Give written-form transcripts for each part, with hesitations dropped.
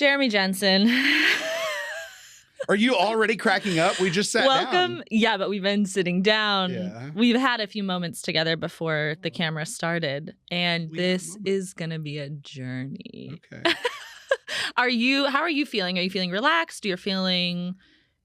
Jeremy Jenson. Are you already cracking up? We just sat Welcome. down. Yeah, but we've been sitting down. Yeah. We've had a few moments together before the camera started, and this is going to be a journey. Okay. How are you feeling? Are you feeling relaxed? You're feeling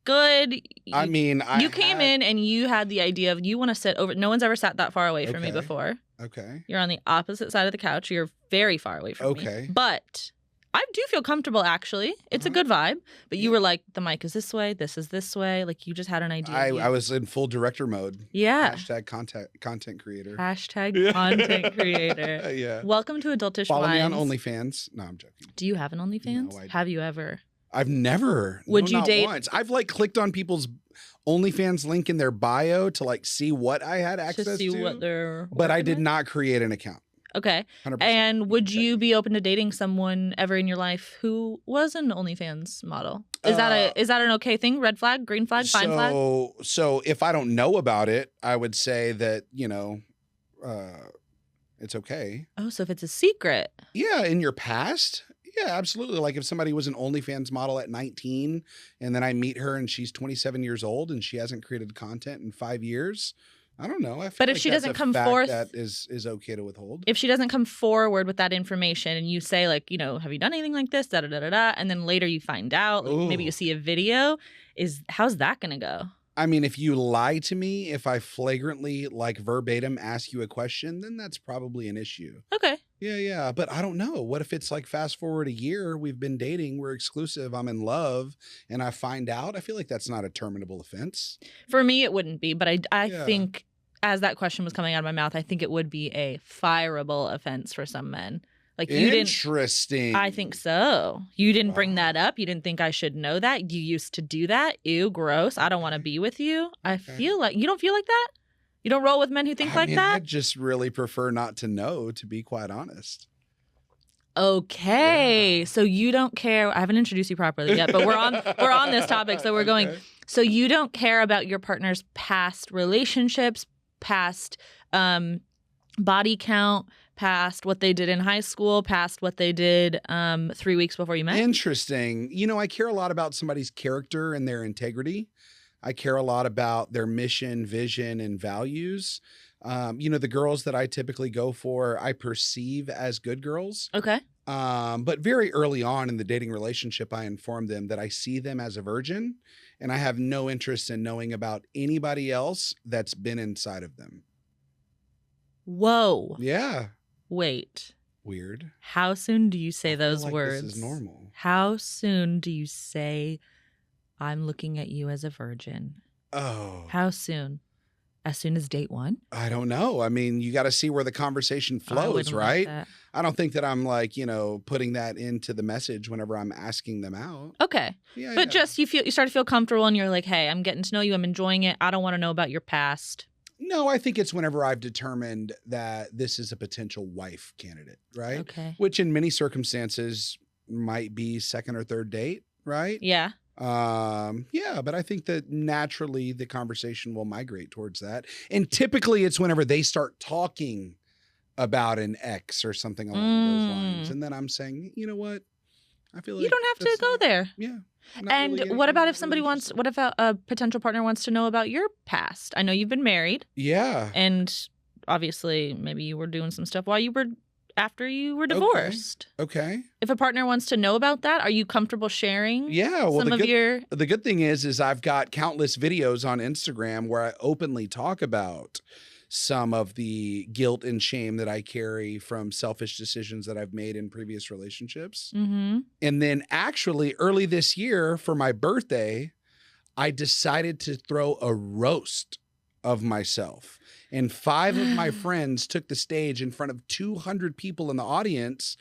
good? You came in and you had the idea of you want to sit over. No one's ever sat that far away from me before. Okay. You're on the opposite side of the couch. You're very far away from me. Okay. But I do feel comfortable, actually. It's a good vibe. But you were like, the mic is this way. This is this way. Like, you just had an idea. I was in full director mode. Yeah. Hashtag content creator. Hashtag content creator. Yeah. Welcome to Adultish Follow Wines. me on OnlyFans. No, I'm joking. Do you have an OnlyFans? No, Have you ever? I've never. Would you not date? Once. I've like clicked on people's OnlyFans link in their bio to like see what I had access to. See what they're. But I did with? not create an account. Okay. 100%. And would you be open to dating someone ever in your life who was an OnlyFans model? Is that an okay thing? Red flag, green flag, fine flag? So if I don't know about it, I would say that, it's okay. Oh, so if it's a secret. Yeah, in your past. Yeah, absolutely. Like if somebody was an OnlyFans model at 19 and then I meet her and she's 27 years old and she hasn't created content in 5 years, I don't know. I feel but if like she that's doesn't a come fact forth, that is okay to withhold. If she doesn't come forward with that information and you say like, have you done anything like this? Da da da da da. And then later you find out, like, maybe you see a video. How's that gonna go? I mean, if you lie to me, if I flagrantly, like verbatim, ask you a question, then that's probably an issue. Okay. Yeah. But I don't know. What if it's like fast forward a year, we've been dating, we're exclusive, I'm in love, and I find out? I feel like that's not a terminable offense. For me, it wouldn't be. But I think as that question was coming out of my mouth, I think it would be a fireable offense for some men. Like you Interesting. I think so. You didn't bring that up. You didn't think I should know that. You used to do that. Ew, gross. I don't want to be with you. I feel like you don't feel like that? You don't roll with men who think like that? I just really prefer not to know, to be quite honest. Okay. Yeah. So you don't care. I haven't introduced you properly yet, but we're on this topic, so we're going. So you don't care about your partner's past relationships, past body count, past what they did in high school, past what they did 3 weeks before you met? Interesting. I care a lot about somebody's character and their integrity. I care a lot about their mission, vision, and values. The girls that I typically go for, I perceive as good girls. Okay. But very early on in the dating relationship, I informed them that I see them as a virgin and I have no interest in knowing about anybody else that's been inside of them. Whoa. Yeah. Wait. Weird. How soon do you say those words? This is normal. How soon do you say, I'm looking at you as a virgin? Oh. How soon? As soon as date one? I don't know. I mean, you got to see where the conversation flows, right? Like I don't think that I'm like, putting that into the message whenever I'm asking them out. Okay. Yeah. But just you start to feel comfortable and you're like, hey, I'm getting to know you. I'm enjoying it. I don't want to know about your past. No, I think it's whenever I've determined that this is a potential wife candidate, right? Okay. Which in many circumstances might be second or third date, right? Yeah. But I think that naturally the conversation will migrate towards that. And typically it's whenever they start talking about an ex or something along those lines. And then I'm saying, you know what? I feel like you don't have to go there. Yeah. And really what about if somebody what if a potential partner wants to know about your past? I know you've been married. Yeah. And obviously maybe you were doing some stuff after you were divorced. Okay. If a partner wants to know about that, are you comfortable sharing? Yeah. Well, the good thing is I've got countless videos on Instagram where I openly talk about some of the guilt and shame that I carry from selfish decisions that I've made in previous relationships. Mm-hmm. And then actually early this year for my birthday, I decided to throw a roast of myself. And 5 of my friends took the stage in front of 200 people in the audience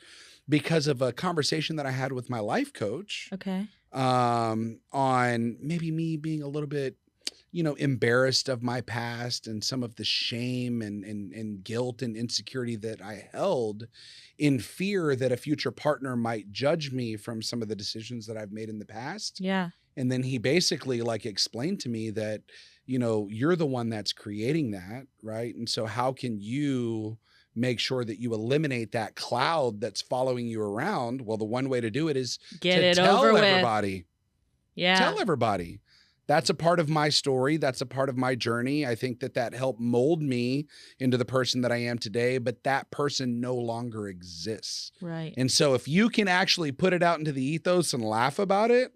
because of a conversation that I had with my life coach. Okay. On maybe me being a little bit, embarrassed of my past and some of the shame and guilt and insecurity that I held in fear that a future partner might judge me from some of the decisions that I've made in the past. Yeah. And then he basically explained to me that, you're the one that's creating that, right? And so how can you make sure that you eliminate that cloud that's following you around. Well, the one way to do it is Get to it tell over with. everybody. Yeah. Tell everybody. That's a part of my story. That's a part of my journey. I think that helped mold me into the person that I am today, but that person no longer exists. Right. And so if you can actually put it out into the ethos and laugh about it,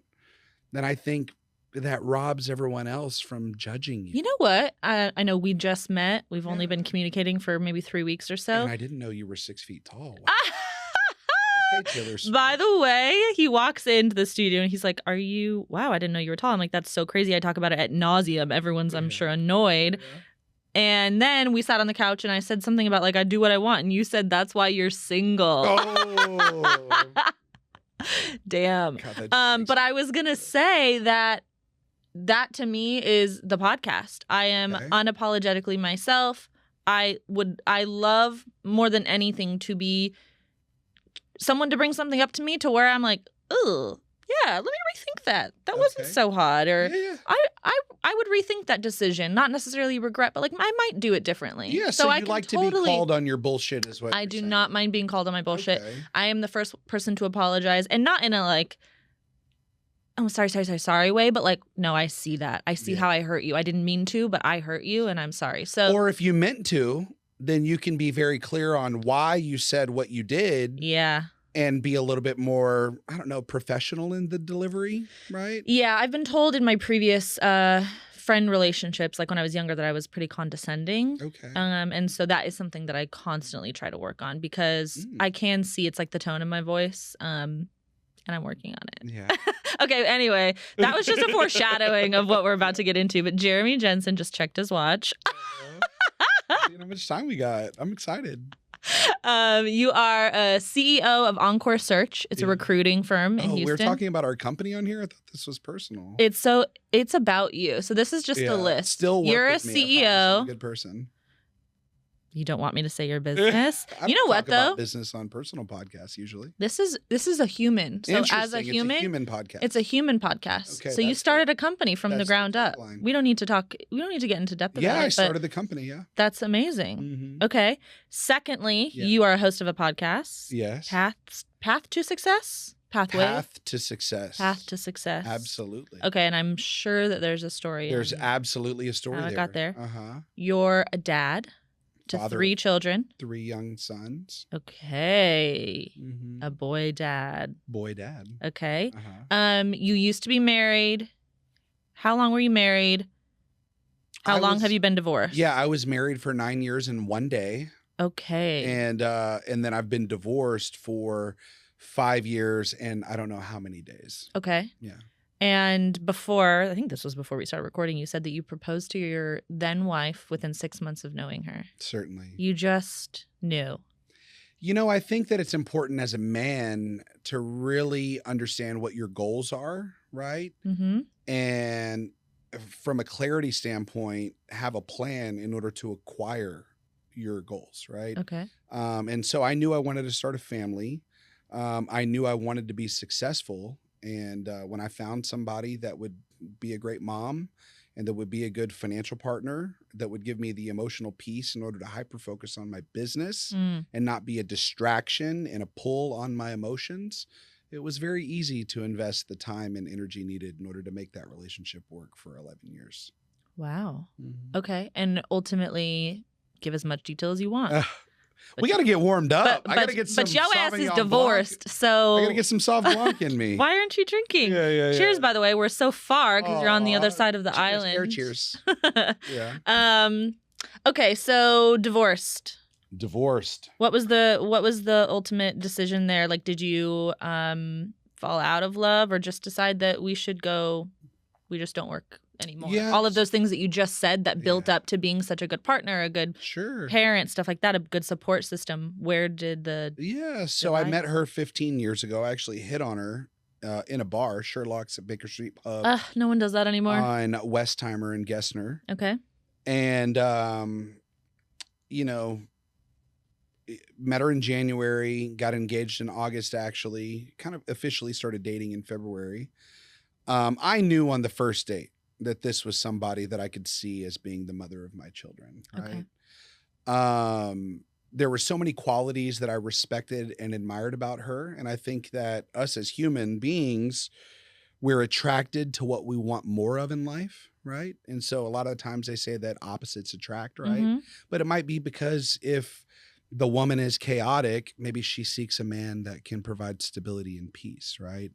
then I think that robs everyone else from judging you. You know what? I know we just met. We've only been communicating for maybe 3 weeks or so. And I didn't know you were 6 feet tall. Wow. Okay, Taylor Swift. By the way, he walks into the studio and he's like, wow, I didn't know you were tall. I'm like, that's so crazy. I talk about it ad nauseum. Everyone's, I'm sure, annoyed. Yeah. And then we sat on the couch and I said something about like, I do what I want. And you said, that's why you're single. Oh. Damn. God, but I was going to say that to me is the podcast. I am unapologetically myself. I love more than anything to be someone to bring something up to me to where I'm like, oh, yeah, let me rethink that. That wasn't so hot. Or I would rethink that decision, not necessarily regret, but like I might do it differently. Yeah, so you like to be called on your bullshit is what I do not mind being called on my bullshit. Okay. I am the first person to apologize, and not in a like, oh, sorry way, but like, no, I see that. I see how I hurt you. I didn't mean to, but I hurt you and I'm sorry. So, or if you meant to, then you can be very clear on why you said what you did. Yeah. And be a little bit more, I don't know, professional in the delivery, right? Yeah. I've been told in my previous friend relationships, like when I was younger, that I was pretty condescending. Okay. And so that is something that I constantly try to work on because I can see it's like the tone of my voice. And I'm working on it. Yeah. Okay, anyway, that was just a foreshadowing of what we're about to get into. But Jeremy Jenson just checked his watch. You know how much time we got. I'm excited. You are a CEO of Encore Search. It's a recruiting firm in Houston. We're talking about our company on here? I thought this was personal. It's about you. So this is just the list. Still work You're a with me. CEO. I'm a good person. You don't want me to say your business? I You know what talk about though? Business on personal podcasts usually. This is a human. So as a human, it's a human podcast. It's a human podcast. Okay, so you started a company from the ground up. We don't need to get into depth about it. Yeah, I started the company, yeah. That's amazing. Mm-hmm. Okay. Secondly, you are a host of a podcast. Yes. Path to Success? Pathway? Path to Success. Path to Success. Absolutely. Okay, and I'm sure that there's a story. There's absolutely a story how there. I got there. Uh-huh. You're a dad to Father 3 children. 3 young sons. Okay. Mm-hmm. A boy dad. Boy dad. Okay. Uh-huh. You used to be married. How long were you married? How long have you been divorced? Yeah, I was married for 9 years and 1 day. Okay. And then I've been divorced for 5 years and I don't know how many days. Okay. Yeah. And before, I think this was before we started recording, you said that you proposed to your then wife within 6 months of knowing her. Certainly. You just knew. You know, I think that it's important as a man to really understand what your goals are, right? Mm-hmm. And from a clarity standpoint, have a plan in order to acquire your goals, right? Okay. And so I knew I wanted to start a family. I knew I wanted to be successful. And when I found somebody that would be a great mom and that would be a good financial partner, that would give me the emotional peace in order to hyper focus on my business and not be a distraction and a pull on my emotions, it was very easy to invest the time and energy needed in order to make that relationship work for 11 years. Wow. Mm-hmm. Okay. And ultimately, give as much detail as you want. We got to get warmed up. I got to get some. But your ass is Sauvignon divorced, Blanc. so I got to get some Sauv Blanc in me. Why aren't you drinking? Yeah. Cheers, by the way. We're so far because you're on the other side of the island. Cheers. Yeah. Okay, so divorced. What was the ultimate decision there? Like, did you fall out of love, or just decide that we just don't work anymore? Yeah. All of those things that you just said that built up to being such a good partner, a good parent, stuff like that, a good support system. Where did the so I met her 15 years ago. I actually hit on her in a bar, Sherlock's at Baker Street Pub. No one does that anymore. On Westheimer and Gessner. Okay. And met her in January, got engaged in August, actually, kind of officially started dating in February. I knew on the first date that this was somebody that I could see as being the mother of my children, right? Okay. there were so many qualities that I respected and admired about her. And I think that us as human beings, we're attracted to what we want more of in life, right? And so a lot of the times they say that opposites attract, right? But it might be because if the woman is chaotic, maybe she seeks a man that can provide stability and peace, right?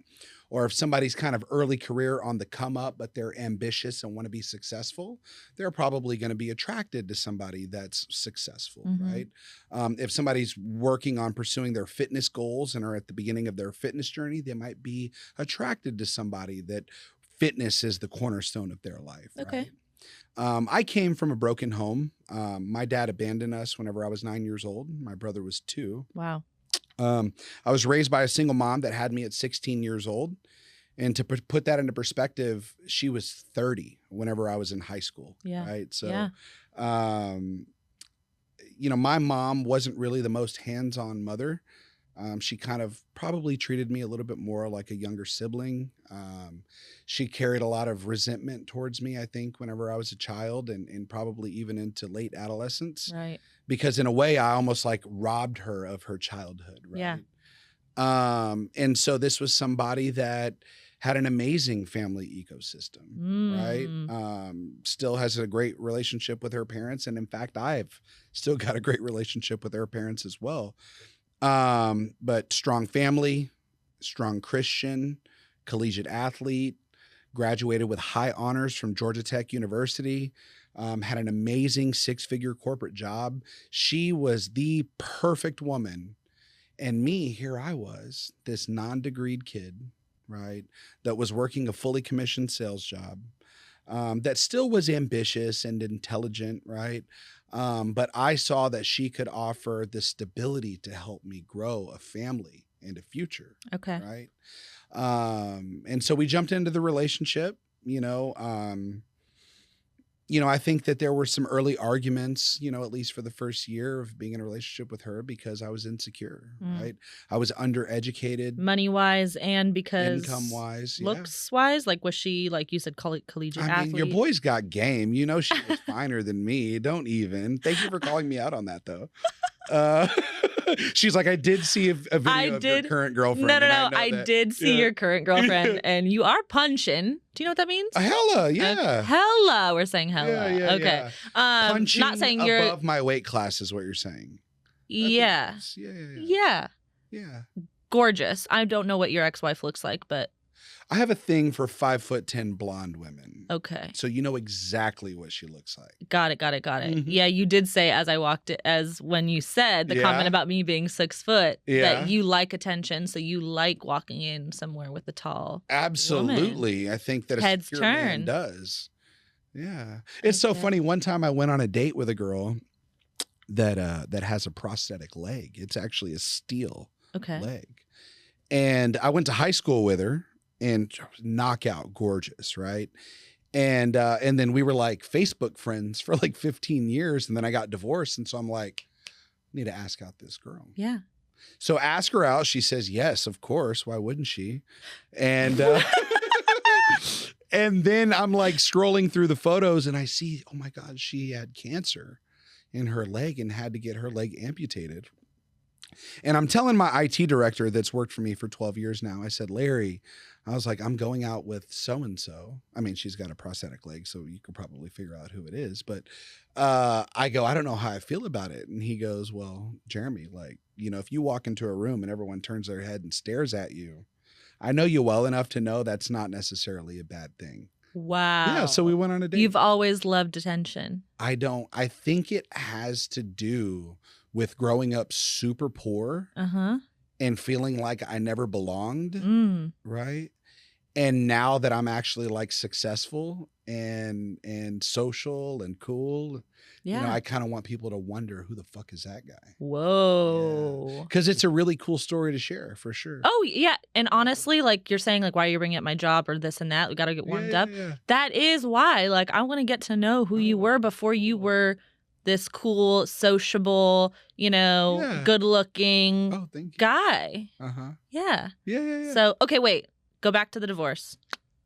Or if somebody's kind of early career on the come up, but they're ambitious and want to be successful, they're probably going to be attracted to somebody that's successful, right? If somebody's working on pursuing their fitness goals and are at the beginning of their fitness journey, they might be attracted to somebody that fitness is the cornerstone of their life, right? I came from a broken home. My dad abandoned us whenever I was 9 years old. My brother was 2. Wow. I was raised by a single mom that had me at 16 years old. And to put that into perspective, she was 30 whenever I was in high school. Yeah. Right. So, you know, my mom wasn't really the most hands-on mother. She kind of probably treated me a little bit more like a younger sibling. She carried a lot of resentment towards me, I think, whenever I was a child and probably even into late adolescence. Right. Because in a way, I almost like robbed her of her childhood. Right. Yeah. And so this was somebody that had an amazing family ecosystem, right? Still has a great relationship with her parents. And in fact, I've still got a great relationship with her parents as well. But strong family, strong Christian, collegiate athlete, graduated with high honors from Georgia Tech University, had an amazing 6-figure corporate job. She was the perfect woman. And me, here I was, this non-degreed kid, right, that was working a fully commissioned sales job, that still was ambitious and intelligent, right? But I saw that she could offer the stability to help me grow a family and a future. Okay. Right. And so we jumped into the relationship, I think that there were some early arguments, at least for the first year of being in a relationship with her because I was insecure, right? I was undereducated. Money-wise and because income-wise, looks-wise? Like, was she, like you said, collegiate athlete? Your boy's got game. She was finer than me. Don't even. Thank you for calling me out on that, though. She's like, I did see a video of your current girlfriend. No. I did see your current girlfriend, and you are punching. Do you know what that means? Hella, yeah. Hella. We're saying hella. Yeah, okay. Punching not saying above you're my weight class is what you're saying. Yeah. Yeah. Gorgeous. I don't know what your ex-wife looks like, but I have a thing for 5'10" blonde women. Okay. So you know exactly what she looks like. Got it. Yeah, you did say as when you said the comment about me being 6 foot that you like attention, so you like walking in somewhere with a tall Absolutely. woman. I think that Heads a secure man does. Yeah. It's so funny. One time I went on a date with a girl that has a prosthetic leg. It's actually a steel leg. And I went to high school with her. And knockout gorgeous, right? And then we were like Facebook friends for like 15 years. And then I got divorced. And so I'm like, I need to ask out this girl. Yeah. So ask her out. She says, yes, of course. Why wouldn't she? And and then I'm like scrolling through the photos and I see, oh my God, she had cancer in her leg and had to get her leg amputated. And I'm telling my IT director that's worked for me for 12 years now, I said, Larry, I was like, I'm going out with so-and-so. I mean, she's got a prosthetic leg, so you could probably figure out who it is. But I go, I don't know how I feel about it. And he goes, well, Jeremy, like, if you walk into a room and everyone turns their head and stares at you, I know you well enough to know that's not necessarily a bad thing. Wow. Yeah, so we went on a date. You've always loved attention. I think it has to do with growing up super poor and feeling like I never belonged, right? And now that I'm actually like successful and social and cool, I kind of want people to wonder who the fuck is that guy? Whoa. Because it's a really cool story to share for sure. Oh, yeah. And honestly, like you're saying, like, why are you bringing up my job or this and that? We got to get warmed up. Yeah. That is why. Like, I want to get to know who you were before you were this cool, sociable, good-looking guy. Yeah. Yeah. So, okay, wait. Go back to the divorce.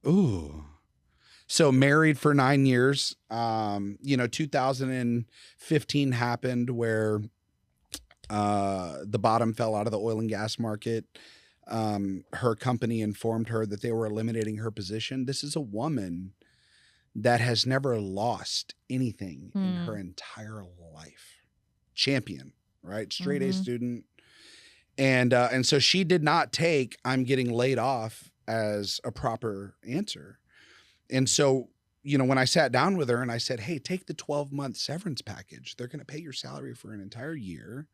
Ooh. So married for 9 years. 2015 happened where The bottom fell out of the oil and gas market. Her company informed her that they were eliminating her position. This is a woman that has never lost anything in her entire life. Champion, right? Straight A student. And so she did not take "I'm getting laid off" as a proper answer. And so, you know, when I sat down with her and I said, "Hey, take the 12-month severance package. They're going to pay your salary for an entire year.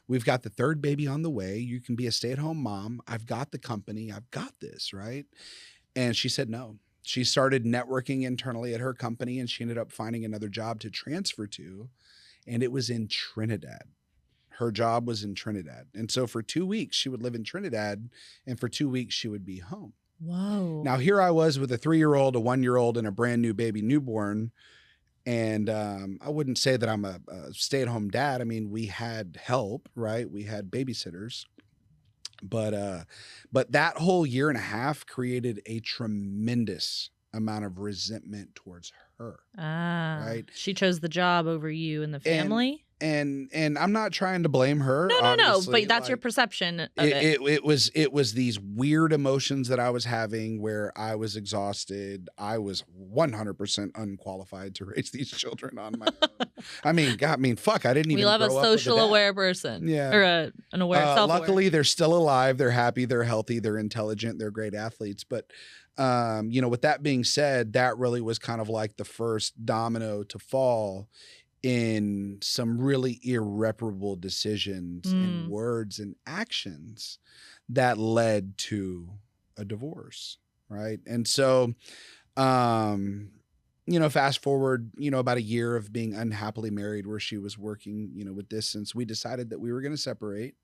We've got the third baby on the way. You can be a stay-at-home mom. I've got the company. I've got this," right? And she said no. She started networking internally at her company, and she ended up finding another job to transfer to, and it was in Trinidad. Her job was in Trinidad. And so for 2 weeks, she would live in Trinidad, and for 2 weeks, she would be home. Whoa. Now, here I was with a 3-year-old, a 1-year-old, and a brand new baby newborn. And I wouldn't say that I'm a stay-at-home dad. I mean, we had help, right? We had babysitters. But that whole year and a half created a tremendous amount of resentment towards her. Right? She chose the job over you and the family. And I'm not trying to blame her. No, but that's your perception of it. It was these weird emotions that I was having where I was exhausted. I was 100% unqualified to raise these children on my own. I mean, fuck, I didn't even. We love a grow up social with a dad. aware person. Yeah. Or an aware, self-aware. Luckily, they're still alive. They're happy. They're healthy. They're intelligent. They're great athletes. But, you know, with that being said, that really was kind of like the first domino to fall in some really irreparable decisions and words and actions that led to a divorce, right? And so, you know, fast forward, you know, about a year of being unhappily married where she was working, you know, with distance, we decided that we were going to separate.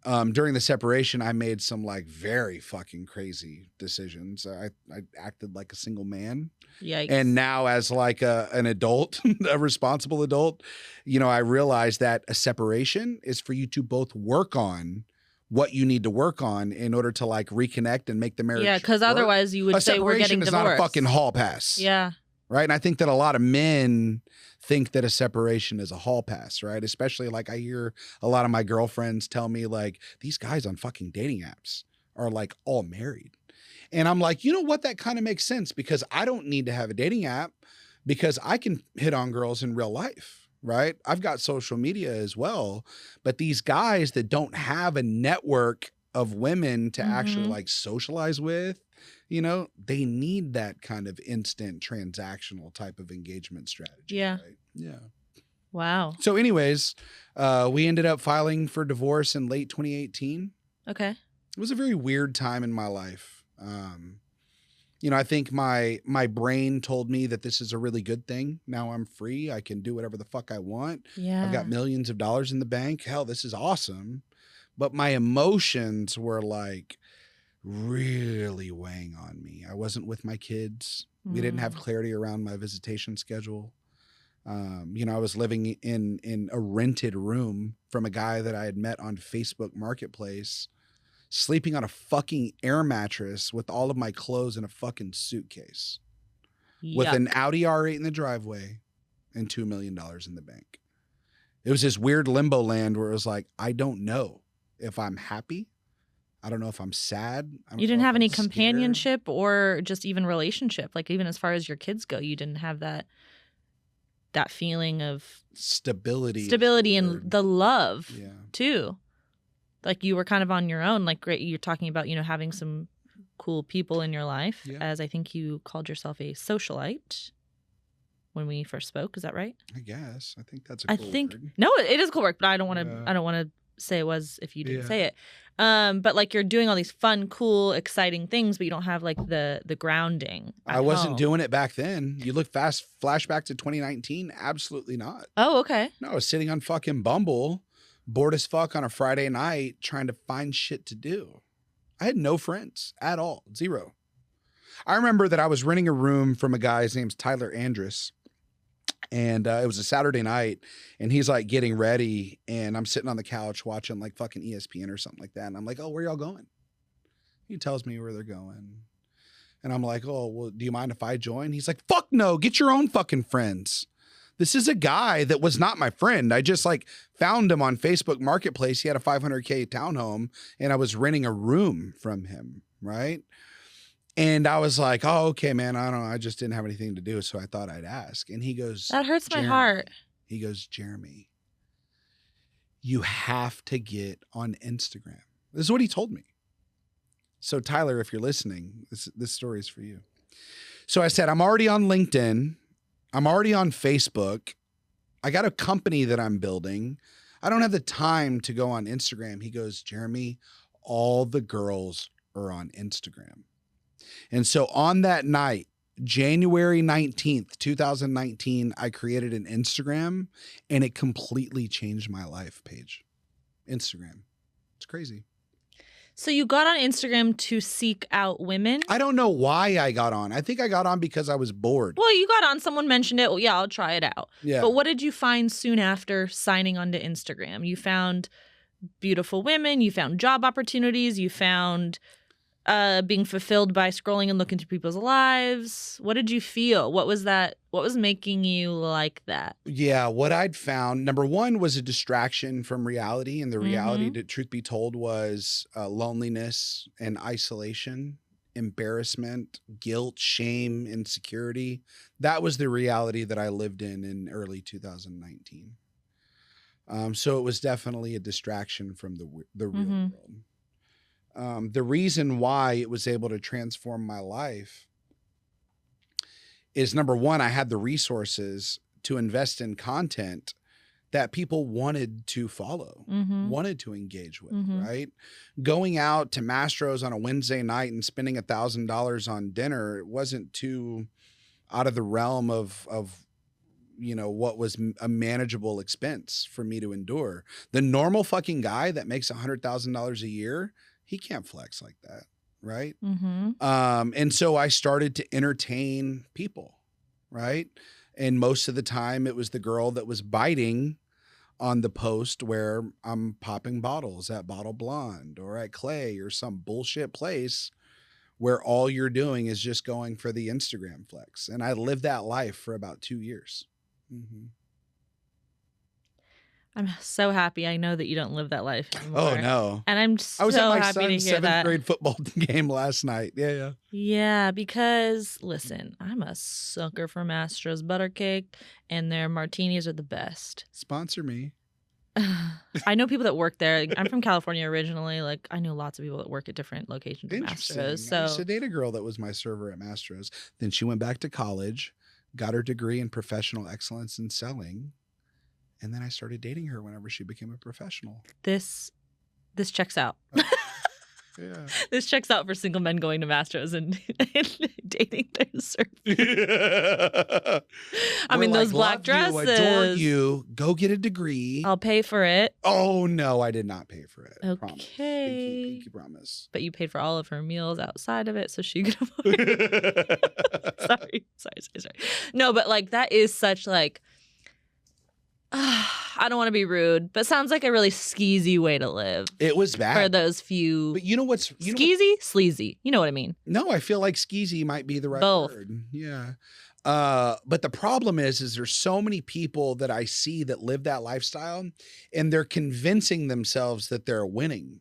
During the separation, I made some like very fucking crazy decisions. I acted like a single man. Yikes. And now as like an adult, a responsible adult, you know, I realized that a separation is for you to both work on what you need to work on in order to like reconnect and make the marriage. Yeah, because otherwise you would say we're getting divorced. A separation is not a fucking hall pass. Yeah. Right. And I think that a lot of men think that a separation is a hall pass, right? Especially like I hear a lot of my girlfriends tell me like these guys on fucking dating apps are like all married. And I'm like, you know what? That kind of makes sense because I don't need to have a dating app because I can hit on girls in real life, right? I've got social media as well. But these guys that don't have a network of women to actually like socialize with, you know, they need that kind of instant transactional type of engagement strategy. Yeah. Right? Yeah. Wow. So anyways, we ended up filing for divorce in late 2018. Okay. It was a very weird time in my life. You know, I think my brain told me that this is a really good thing. Now I'm free. I can do whatever the fuck I want. Yeah. I've got millions of dollars in the bank. Hell, this is awesome. But my emotions were like really weighing on me. I wasn't with my kids. We didn't have clarity around my visitation schedule. You know, I was living in a rented room from a guy that I had met on Facebook Marketplace, sleeping on a fucking air mattress with all of my clothes in a fucking suitcase, with an Audi R8 in the driveway and $2 million in the bank. It was this weird limbo land where it was like, I don't know if I'm happy. I don't know if I'm sad. You didn't have any companionship or just even relationship. Like even as far as your kids go, you didn't have that feeling of stability and the love too. Like you were kind of on your own. Like great, you're talking about, you know, having some cool people in your life, as I think you called yourself a socialite when we first spoke. Is that right? I guess. I think that's a cool word. No, it is a cool word, but I don't want to say it was if you didn't say it. But like you're doing all these fun, cool, exciting things, but you don't have like the grounding. I wasn't doing it back then. You look flashback to 2019. Absolutely not. Oh, okay. No, I was sitting on fucking Bumble, bored as fuck on a Friday night, trying to find shit to do. I had no friends at all. Zero. I remember that I was renting a room from a guy, his name's Tyler Andrus. And it was a Saturday night, and he's like getting ready, and I'm sitting on the couch watching like fucking ESPN or something like that. And I'm like, oh, where y'all going? He tells me where they're going. And I'm like, oh, well, do you mind if I join? He's like, fuck no, get your own fucking friends. This is a guy that was not my friend. I just like found him on Facebook Marketplace. He had a $500K townhome and I was renting a room from him, right? And I was like, oh, okay, man, I don't know. I just didn't have anything to do, so I thought I'd ask. And he goes, That hurts my "Jeremy," heart. He goes, "Jeremy, you have to get on Instagram." This is what he told me. So Tyler, if you're listening, this story is for you. So I said, I'm already on LinkedIn. I'm already on Facebook. I got a company that I'm building. I don't have the time to go on Instagram. He goes, "Jeremy, all the girls are on Instagram." And so on that night, January 19th, 2019, I created an Instagram and it completely changed my life, Paige. Instagram. It's crazy. So you got on Instagram to seek out women? I don't know why I got on. I think I got on because I was bored. Well, you got on, someone mentioned it. Well, yeah, I'll try it out. Yeah. But what did you find soon after signing onto Instagram? You found beautiful women, you found job opportunities, you found being fulfilled by scrolling and looking through people's lives. What did you feel? What was that? What was making you like that? Yeah, what I'd found, number one, was a distraction from reality. And the reality, to truth be told, was loneliness and isolation, embarrassment, guilt, shame, insecurity. That was the reality that I lived in early 2019. So it was definitely a distraction from the real world. The reason why it was able to transform my life is, number one, I had the resources to invest in content that people wanted to follow, wanted to engage with, right? Going out to Mastro's on a Wednesday night and spending $1,000 on dinner, it wasn't too out of the realm of what was a manageable expense for me to endure. The normal fucking guy that makes $100,000 a year, he can't flex like that, right? And so I started to entertain people, right? And most of the time it was the girl that was biting on the post where I'm popping bottles at Bottle Blonde or at Clay or some bullshit place where all you're doing is just going for the Instagram flex. And I lived that life for about 2 years. I'm so happy. I know that you don't live that life anymore. Oh, no. And I'm I was at my happy to son's hear that. 7th grade football game last night. Yeah. Yeah, because listen, I'm a sucker for Mastro's butter cake, and their martinis are the best. Sponsor me. I know people that work there. I'm from California originally. Like, I know lots of people that work at different locations at Mastro's. I used to date a girl that was my server at Mastro's. Then she went back to college, got her degree in professional excellence in selling. And then I started dating her whenever she became a professional. This checks out. Yeah. This checks out for single men going to Mastro's and dating their server. I mean, those black dresses. You, adore you. Go get a degree. I'll pay for it. Oh, no, I did not pay for it. Okay. Promise. Pinky promise. But you paid for all of her meals outside of it so she could afford it. Sorry. No, but like that is such like, I don't want to be rude, but sounds like a really skeezy way to live. It was bad. For those few. But you know what's... Skeezy? Sleazy. You know what I mean. No, I feel like skeezy might be the right word. Yeah. But the problem is there's so many people that I see that live that lifestyle and they're convincing themselves that they're winning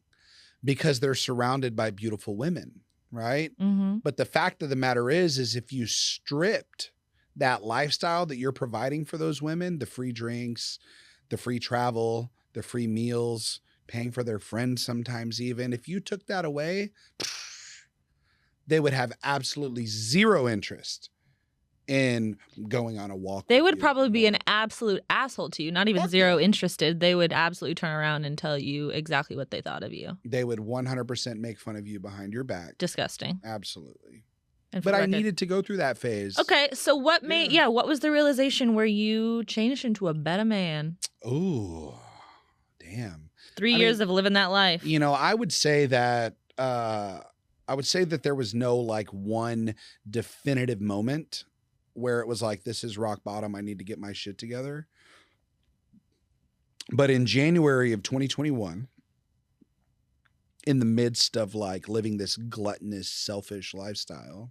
because they're surrounded by beautiful women, right? But the fact of the matter is if you stripped that lifestyle that you're providing for those women, the free drinks, the free travel, the free meals, paying for their friends sometimes even, if you took that away, they would have absolutely zero interest in going on a walk. They would probably be an absolute asshole to you, not even zero interested. They would absolutely turn around and tell you exactly what they thought of you. They would 100% make fun of you behind your back. Disgusting. Absolutely. But I needed to go through that phase. Okay, so what made, what was the realization where you changed into a better man? Oh, damn. 3 years of living that life. You know, I would say that there was no like one definitive moment where it was like, this is rock bottom. I need to get my shit together. But in January of 2021, in the midst of like living this gluttonous, selfish lifestyle,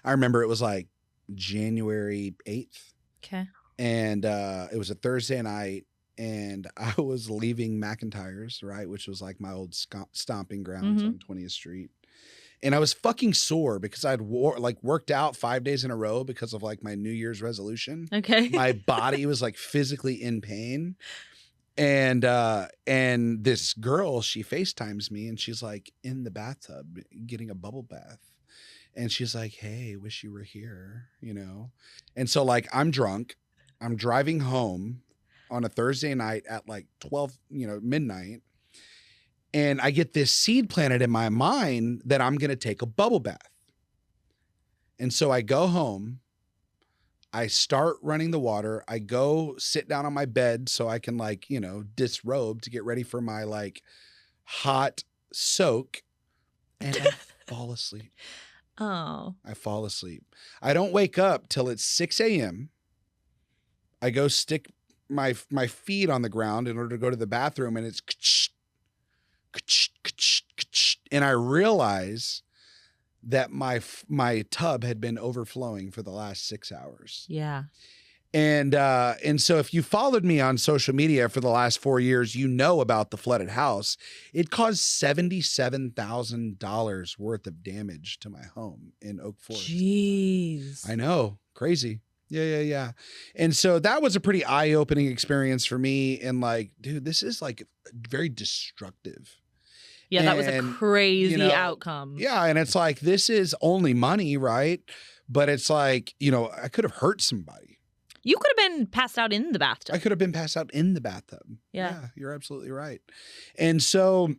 I remember it was like January 8th. Okay. And it was a Thursday night, and I was leaving McIntyre's, right, which was like my old stomping grounds on 20th Street. And I was fucking sore because I'd worked out 5 days in a row because of like my New Year's resolution. Okay. My body was like physically in pain. And this girl, she FaceTimes me and she's like in the bathtub getting a bubble bath. And she's like, hey, wish you were here, you know? And so like I'm drunk. I'm driving home on a Thursday night at like 12, midnight. And I get this seed planted in my mind that I'm going to take a bubble bath. And so I go home. I start running the water. I go sit down on my bed so I can disrobe to get ready for my like hot soak. And I fall asleep. Oh. I fall asleep. I don't wake up till it's 6 a.m. I go stick my feet on the ground in order to go to the bathroom, and it's and I realize that my tub had been overflowing for the last 6 hours. Yeah. And so if you followed me on social media for the last 4 years, you know about the flooded house. It caused $77,000 worth of damage to my home in Oak Forest. Jeez. I know. Crazy. Yeah. And so that was a pretty eye-opening experience for me. And like, dude, this is like very destructive. Yeah, that was a crazy outcome. Yeah. And it's like, this is only money, right? But it's like, I could have hurt somebody. You could have been passed out in the bathtub. I could have been passed out in the bathtub. Yeah. You're absolutely right. And so,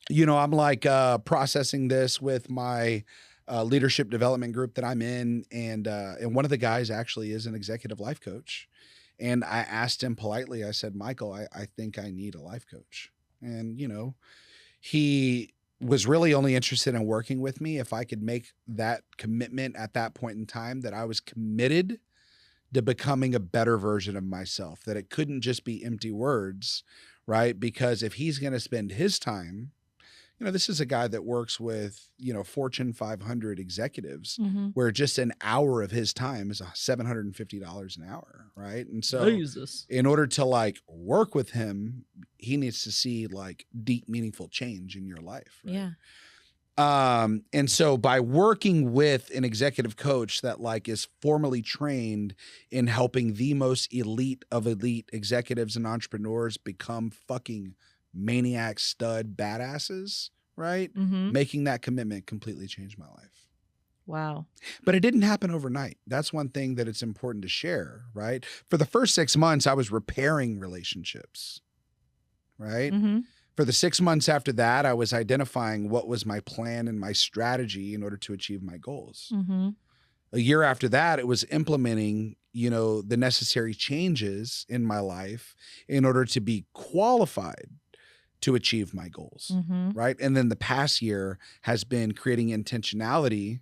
I'm like processing this with my leadership development group that I'm in. And one of the guys actually is an executive life coach. And I asked him politely, I said, Michael, I think I need a life coach. And, he was really only interested in working with me if I could make that commitment at that point in time that I was committed to becoming a better version of myself, that it couldn't just be empty words, right? Because if he's going to spend his time, this is a guy that works with, Fortune 500 executives, where just an hour of his time is $750 an hour, right? And so Jesus. In order to like work with him, he needs to see like deep, meaningful change in your life. Right? Yeah. And so by working with an executive coach that like is formally trained in helping the most elite of elite executives and entrepreneurs become fucking maniac stud badasses, right? Making that commitment completely changed my life. Wow. But it didn't happen overnight. That's one thing that it's important to share, right? For the first 6 months, I was repairing relationships, right? For the 6 months after that, I was identifying what was my plan and my strategy in order to achieve my goals. A year after that, it was implementing, the necessary changes in my life in order to be qualified to achieve my goals, right? And then the past year has been creating intentionality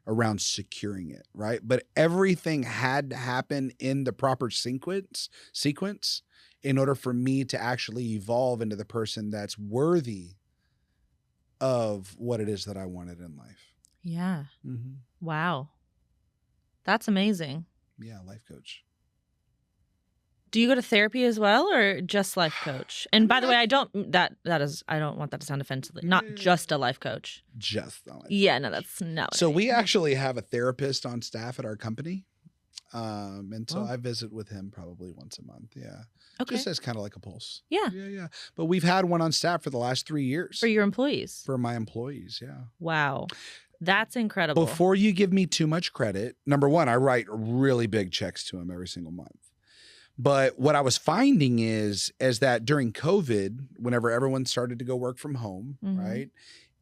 around securing it, right? But everything had to happen in the proper sequence in order for me to actually evolve into the person that's worthy of what it is that I wanted in life. Yeah. Wow. That's amazing. Yeah, life coach. Do you go to therapy as well, or just life coach? And by the way, I don't want that to sound offensive. Not just a life coach. Just the life coach. Yeah, no, that's not. So we actually have a therapist on staff at our company. And so I visit with him probably once a month. Yeah. Okay. Just as kind of like a pulse. Yeah. Yeah. But we've had one on staff for the last 3 years. For your employees? For my employees, yeah. Wow. That's incredible. Before you give me too much credit, number one, I write really big checks to him every single month. But what I was finding is that during COVID, whenever everyone started to go work from home, right?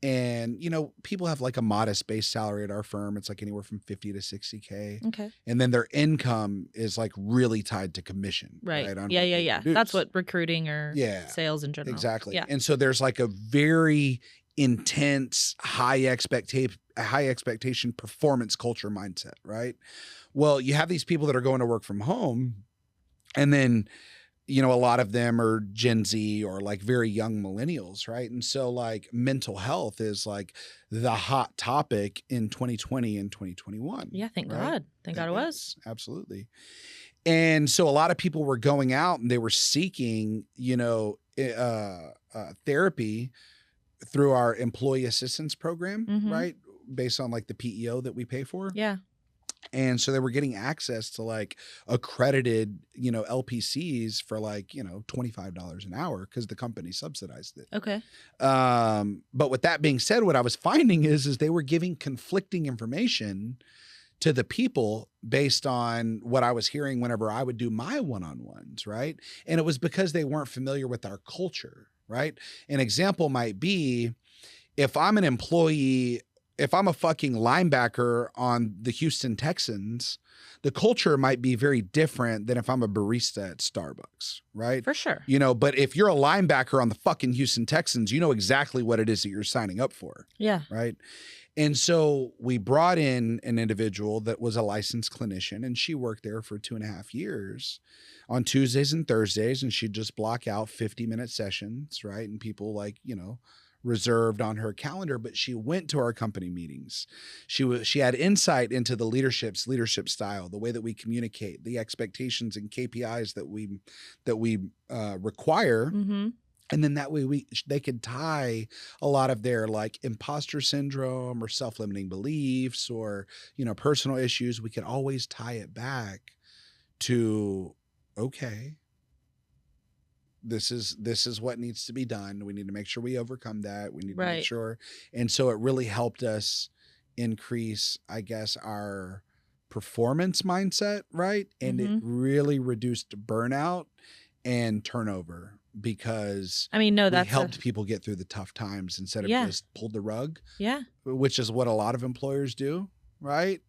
And, people have like a modest base salary at our firm. It's like anywhere from 50 to 60K. Okay. And then their income is like really tied to commission. Right. On Yeah. That's what recruiting or sales in general. Exactly. Yeah. And so there's like a very intense, high expectation performance culture mindset, right? Well, you have these people that are going to work from home, and then, a lot of them are Gen Z or like very young millennials, right? And so like mental health is like the hot topic in 2020 and 2021. Yeah, thank right? God. Thank God it was. Absolutely. And so a lot of people were going out and they were seeking, therapy through our employee assistance program, right? Based on like the PEO that we pay for. Yeah. And so they were getting access to like accredited, LPCs for like, $25 an hour because the company subsidized it. Okay. But with that being said, what I was finding is they were giving conflicting information to the people based on what I was hearing whenever I would do my one-on-ones, right? And it was because they weren't familiar with our culture, right? An example might be if I'm an employee, if I'm a fucking linebacker on the Houston Texans, the culture might be very different than if I'm a barista at Starbucks, right? For sure. But if you're a linebacker on the fucking Houston Texans, you know exactly what it is that you're signing up for. Yeah. Right. And so we brought in an individual that was a licensed clinician, and she worked there for 2.5 years on Tuesdays and Thursdays, and she'd just block out 50-minute sessions, right? And people reserved on her calendar, but she went to our company meetings. She had insight into the leadership style, the way that we communicate, the expectations and KPIs that we require. And then that way they could tie a lot of their like imposter syndrome or self-limiting beliefs or, personal issues. We could always tie it back to, okay, this is what needs to be done. We need to make sure we overcome that. We need to make sure. And so it really helped us increase, I guess, our performance mindset, right? And it really reduced burnout and turnover because we helped people get through the tough times instead of just pulled the rug. Yeah. Which is what a lot of employers do, right?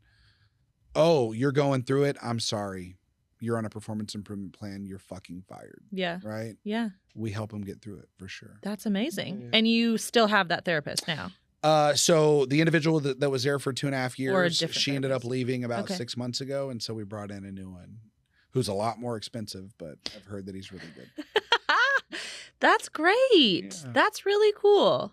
Oh, you're going through it. I'm sorry. You're on a performance improvement plan. You're fucking fired. Yeah. Right? Yeah. We help them get through it for sure. That's amazing. Yeah. And you still have that therapist now? So the individual that was there for 2.5 years, she ended up leaving about 6 months ago. And so we brought in a new one who's a lot more expensive, but I've heard that he's really good. That's great. Yeah. That's really cool.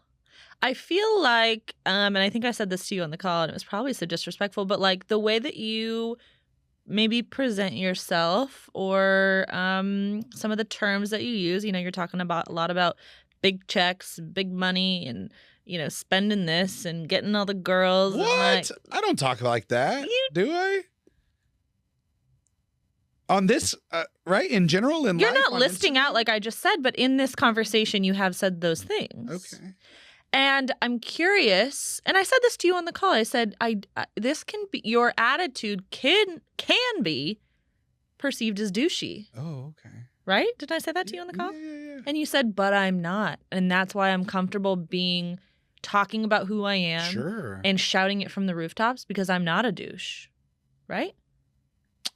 I feel like, and I think I said this to you on the call and it was probably so disrespectful, but like the way that you maybe present yourself or some of the terms that you use, you're talking about a lot about big checks, big money and, spending this and getting all the girls. What? And I don't talk like that. Do I? On this, right? In general, in you're life, not listing out like I just said, but in this conversation, you have said those things. Okay. And I'm curious, and I said this to you on the call. I said, this can be your attitude can be perceived as douchey. Oh, okay. Right? Did I say that to you on the call? Yeah. And you said, but I'm not, and that's why I'm comfortable talking about who I am, and shouting it from the rooftops because I'm not a douche, right?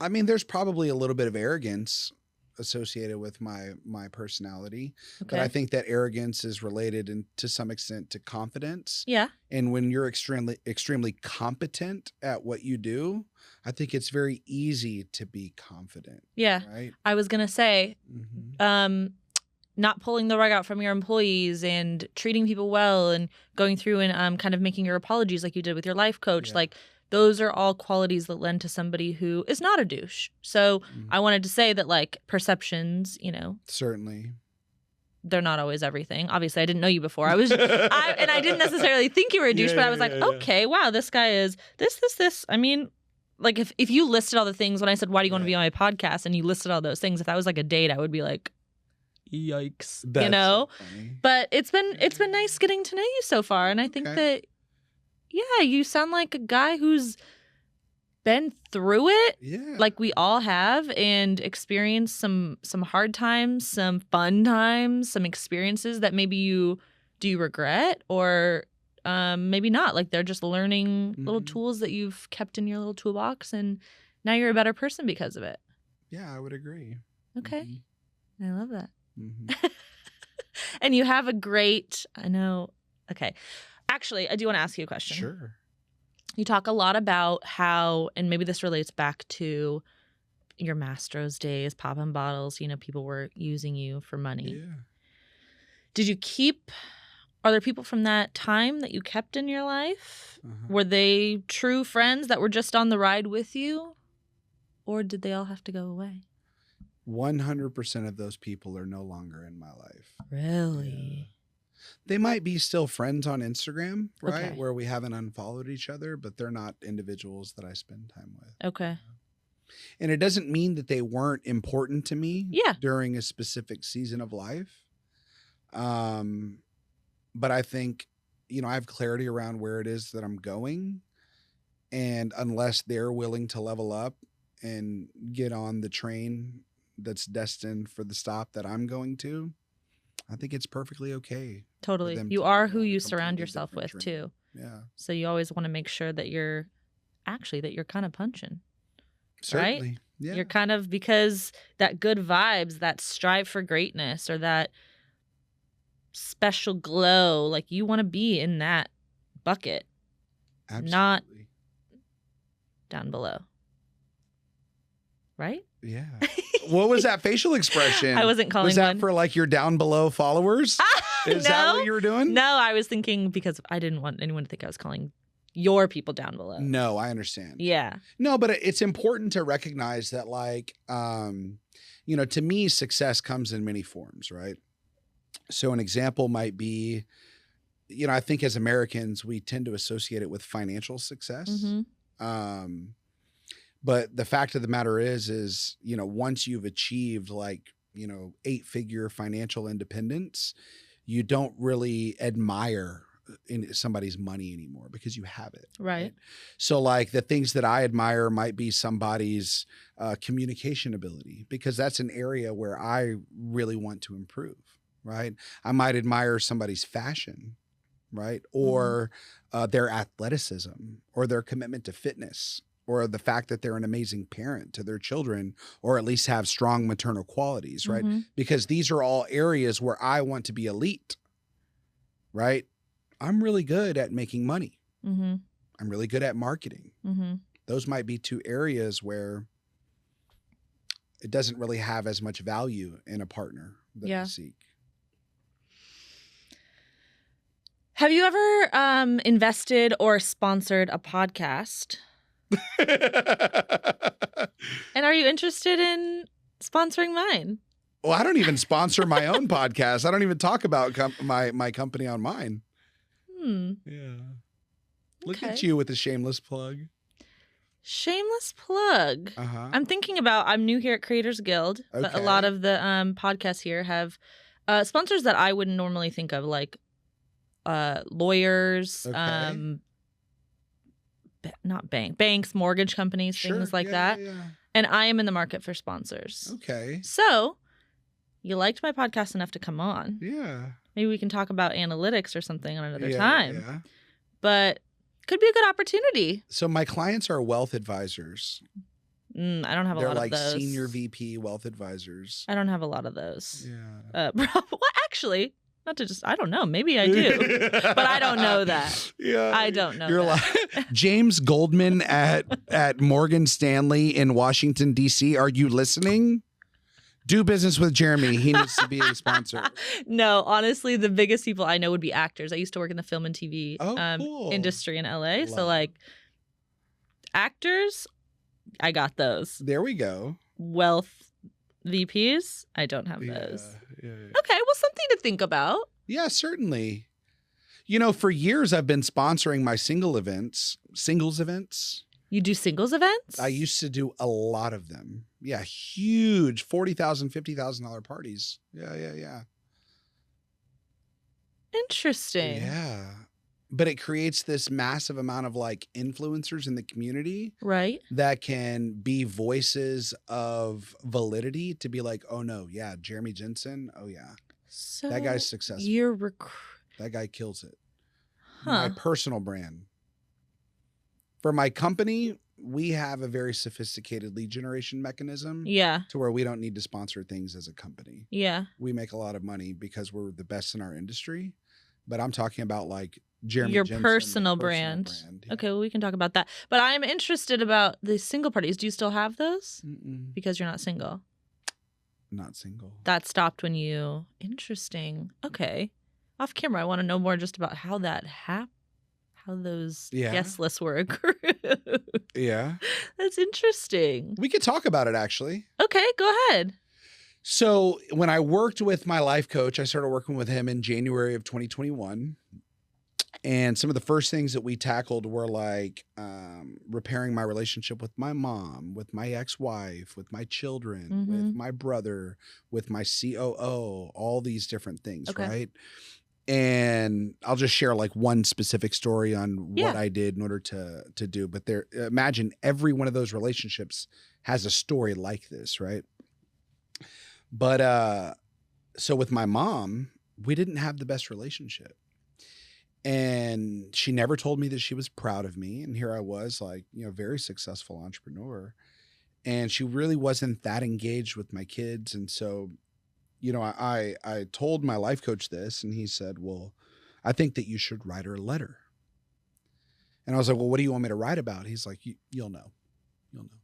I mean, there's probably a little bit of arrogance associated with my personality, but I think that arrogance is related to some extent to confidence. Yeah. And when you're extremely competent at what you do, I think it's very easy to be confident. Yeah. Right. I was gonna say, not pulling the rug out from your employees and treating people well and going through and kind of making your apologies like you did with your life coach, like. Those are all qualities that lend to somebody who is not a douche. So I wanted to say that, like, perceptions, certainly, they're not always everything. Obviously, I didn't know you before. I didn't necessarily think you were a douche, but I was like, okay, wow, this guy is this. I mean, like, if you listed all the things when I said, why do you want to be on my podcast? And you listed all those things, if that was like a date, I would be like, yikes, That's so funny. But it's been nice getting to know you so far. And I think that, yeah, you sound like a guy who's been through it, like we all have, and experienced some hard times, some fun times, some experiences that maybe you regret or maybe not. Like they're just learning little tools that you've kept in your little toolbox, and now you're a better person because of it. Yeah, I would agree. Okay, I love that. And you have a great, okay. Actually, I do want to ask you a question. Sure. You talk a lot about how, and maybe this relates back to your Mastro's days, popping bottles, people were using you for money. Yeah. Are there people from that time that you kept in your life? Were they true friends that were just on the ride with you? Or did they all have to go away? 100% of those people are no longer in my life. Really? Yeah. They might be still friends on Instagram, right? Okay. Where we haven't unfollowed each other, but they're not individuals that I spend time with. Okay. And it doesn't mean that they weren't important to me Yeah. during a specific season of life. But I think, I have clarity around where it is that I'm going. And unless they're willing to level up and get on the train that's destined for the stop that I'm going to, I think it's perfectly okay. Totally. You are who you a surround completely yourself with different too. Yeah. So you always want to make sure that you're kind of punching. Certainly. Right? Yeah. You're kind of, because that good vibes, that strive for greatness, or that special glow, like you want to be in that bucket. Absolutely. Not down below. Right? Yeah. What was that facial expression? I wasn't calling Was that one. for like your down below followers? Is that what you were doing? No, I was thinking, because I didn't want anyone to think I was calling your people down below. No, I understand. Yeah. No, but it's important to recognize that, like, to me, success comes in many forms, right? So an example might be, I think as Americans, we tend to associate it with financial success. Mm-hmm. But the fact of the matter is, once you've achieved 8-figure financial independence, you don't really admire in somebody's money anymore because you have it. Right. So like the things that I admire might be somebody's communication ability, because that's an area where I really want to improve. Right. I might admire somebody's fashion, right? Or their athleticism, or their commitment to fitness, or the fact that they're an amazing parent to their children, or at least have strong maternal qualities, right? Mm-hmm. Because these are all areas where I want to be elite, right? I'm really good at making money. Mm-hmm. I'm really good at marketing. Mm-hmm. Those might be two areas where it doesn't really have as much value in a partner that I seek. Have you ever invested or sponsored a podcast? And are you interested in sponsoring mine? Well, I don't even sponsor my own podcast. I don't even talk about my company on mine. Yeah. Look at you with a shameless plug. Shameless plug. I'm thinking about, I'm new here at Creators Guild, but a lot of the podcasts here have sponsors that I wouldn't normally think of, like lawyers, not banks, mortgage companies, things like that. Yeah. And I am in the market for sponsors. Okay. So you liked my podcast enough to come on. Yeah. Maybe we can talk about analytics or something on another time. Yeah. But could be a good opportunity. So my clients are wealth advisors. I don't have a lot of those. They're like senior VP wealth advisors. I don't have a lot of those. Yeah. Well, actually, not to just, I don't know. Maybe I do. But I don't know that. Yeah. I don't know You're that. Like James Goldman at Morgan Stanley in Washington, D.C. Are you listening? Do business with Jeremy. He needs to be a sponsor. No, honestly, the biggest people I know would be actors. I used to work in the film and TV cool. industry in LA. So like actors, I got those. There we go. Wealth VPs, I don't have those. Yeah. Okay, well, something to think about. Yeah, certainly. For years I've been sponsoring my singles events. You do singles events? I used to do a lot of them. Yeah, huge $40,000, $50,000 parties. Yeah. Interesting. Yeah. But it creates this massive amount of like influencers in the community. Right. That can be voices of validity to be like, oh no, yeah, Jeremy Jenson. Oh yeah. So that guy's successful. That guy kills it. My personal brand. For my company, we have a very sophisticated lead generation mechanism. Yeah. To where we don't need to sponsor things as a company. Yeah. We make a lot of money because we're the best in our industry. But I'm talking about like Jeremy your Jenson, personal brand. Yeah. Okay, well, we can talk about that. But I'm interested about the single parties. Do you still have those? Mm-mm. Because you're not single. Not single. That stopped when you... Interesting. Okay. Off camera, I want to know more just about how that how those Yeah. guest lists were accrued. Yeah. That's interesting. We could talk about it, actually. Okay, go ahead. So when I worked with my life coach, I started working with him in January of 2021. And some of the first things that we tackled were like repairing my relationship with my mom, with my ex-wife, with my children, with my brother, with my COO, all these different things, Okay. right? And I'll just share like one specific story on what I did in order to do. But there, imagine every one of those relationships has a story like this, right? But so with my mom, we didn't have the best relationship. And she never told me that she was proud of me. And here I was, like, you know, very successful entrepreneur. And she really wasn't that engaged with my kids. And so, you know, I told my life coach this, and he said, well, I think that you should write her a letter. And I was like, well, what do you want me to write about? He's like, you'll know. You'll know.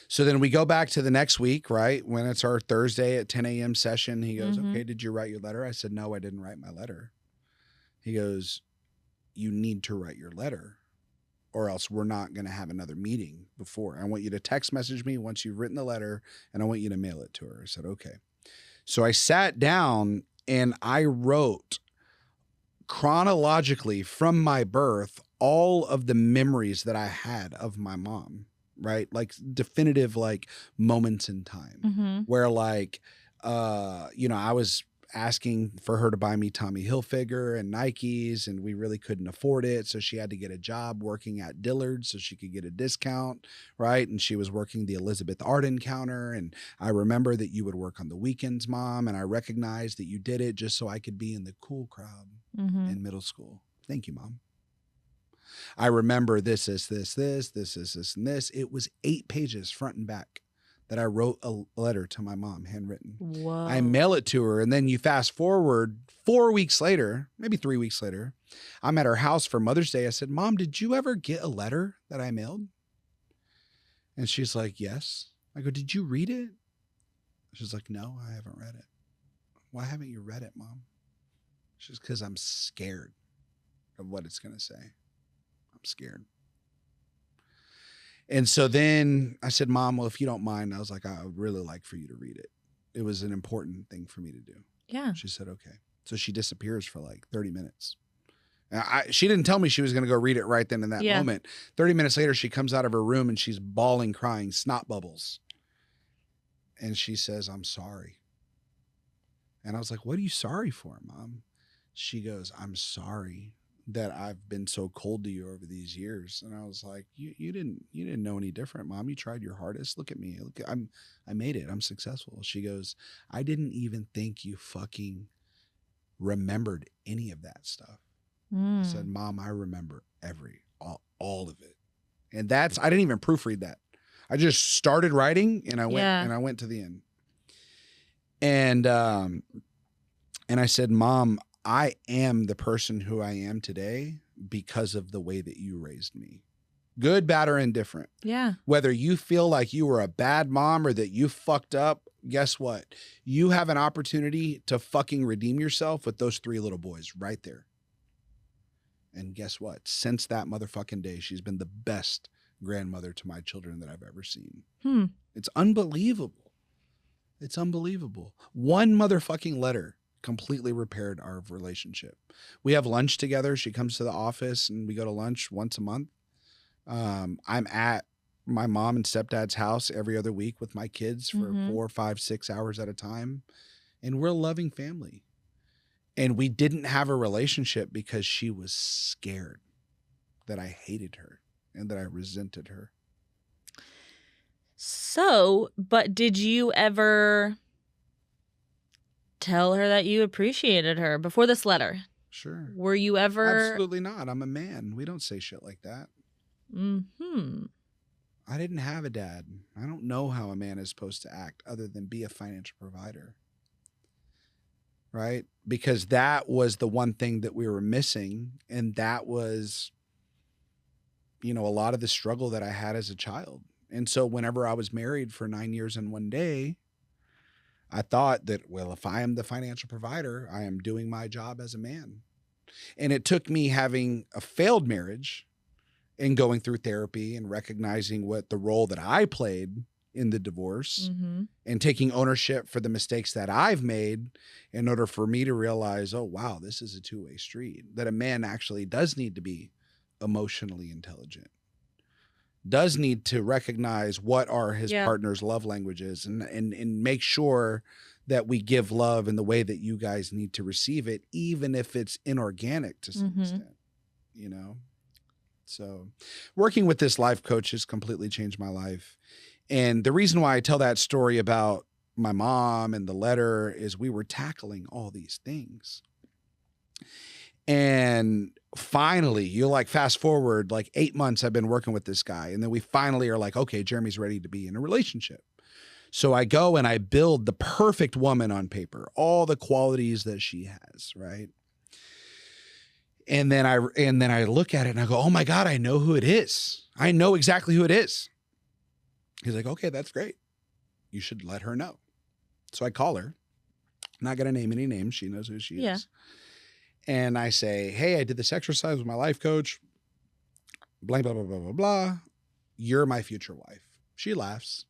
So then we go back to the next week, right? When it's our Thursday at 10 a.m. session, he goes, okay, did you write your letter? I said, no, I didn't write my letter. He goes, you need to write your letter or else we're not going to have another meeting before. I want you to text message me once you've written the letter, and I want you to mail it to her. I said, okay. So I sat down and I wrote chronologically from my birth all of the memories that I had of my mom, right? Like definitive like moments in time where like, you know, I was asking for her to buy me Tommy Hilfiger and Nikes, and we really couldn't afford it. So she had to get a job working at Dillard's so she could get a discount, right? And she was working the Elizabeth Arden counter. And I remember that you would work on the weekends, Mom, and I recognized that you did it just so I could be in the cool crowd in middle school. Thank you, Mom. I remember this, and this. It was 8 pages front and back that I wrote a letter to my mom, handwritten. Whoa. I mail it to her, and then you fast forward 4 weeks later, maybe 3 weeks later, I'm at her house for Mother's Day. I said, Mom, did you ever get a letter that I mailed? And she's like, yes. I go, did you read it? She's like, no, I haven't read it. Why haven't you read it, Mom? She's because I'm scared of what it's going to say. I'm scared. And so then I said, Mom, well, if you don't mind, I was like, I would really like for you to read it. It was an important thing for me to do. Yeah. She said, okay. So she disappears for like 30 minutes. She didn't tell me she was going to go read it right then in that moment. 30 minutes later, she comes out of her room and she's bawling, crying, snot bubbles. And she says, I'm sorry. And I was like, what are you sorry for, Mom? She goes, I'm sorry that I've been so cold to you over these years. And I was like, you didn't know any different, Mom. You tried your hardest. Look at me. I made it. I'm successful. She goes, I didn't even think you fucking remembered any of that stuff. I said, Mom, I remember all of it. And I didn't even proofread that. I just started writing and I went to the end. And I said, Mom, I am the person who I am today because of the way that you raised me. Good, bad, or indifferent. Yeah. Whether you feel like you were a bad mom or that you fucked up, guess what? You have an opportunity to fucking redeem yourself with those 3 little boys right there. And guess what? Since that motherfucking day, she's been the best grandmother to my children that I've ever seen. It's unbelievable. It's unbelievable. One motherfucking letter completely repaired our relationship. We have lunch together. She comes to the office and we go to lunch once a month. I'm at my mom and stepdad's house every other week with my kids for 4, 5, 6 hours at a time. And we're a loving family. And we didn't have a relationship because she was scared that I hated her and that I resented her. So, but did you ever tell her that you appreciated her before this letter? Sure. Were you ever? Absolutely not. I'm a man. We don't say shit like that. I didn't have a dad. I don't know how a man is supposed to act other than be a financial provider. Right? Because that was the one thing that we were missing. And that was, you know, a lot of the struggle that I had as a child. And so whenever I was married for 9 years and 1 day, I thought that, well, if I am the financial provider, I am doing my job as a man. And it took me having a failed marriage and going through therapy and recognizing what the role that I played in the divorce and taking ownership for the mistakes that I've made in order for me to realize, oh, wow, this is a two-way street, that a man actually does need to be emotionally intelligent, does need to recognize what are his partner's love languages and make sure that we give love in the way that you guys need to receive it, even if it's inorganic to some extent, you know? So working with this life coach has completely changed my life. And the reason why I tell that story about my mom and the letter is we were tackling all these things. And finally, you like fast forward like 8 months, I've been working with this guy. And then we finally are like, okay, Jeremy's ready to be in a relationship. So I go and I build the perfect woman on paper, all the qualities that she has, right? And then I look at it and I go, oh my God, I know who it is. I know exactly who it is. He's like, okay, that's great. You should let her know. So I call her. I'm not going to name any names. She knows who she is. And I say, hey, I did this exercise with my life coach. Blah, blah, blah, blah, blah, blah. You're my future wife. She laughs.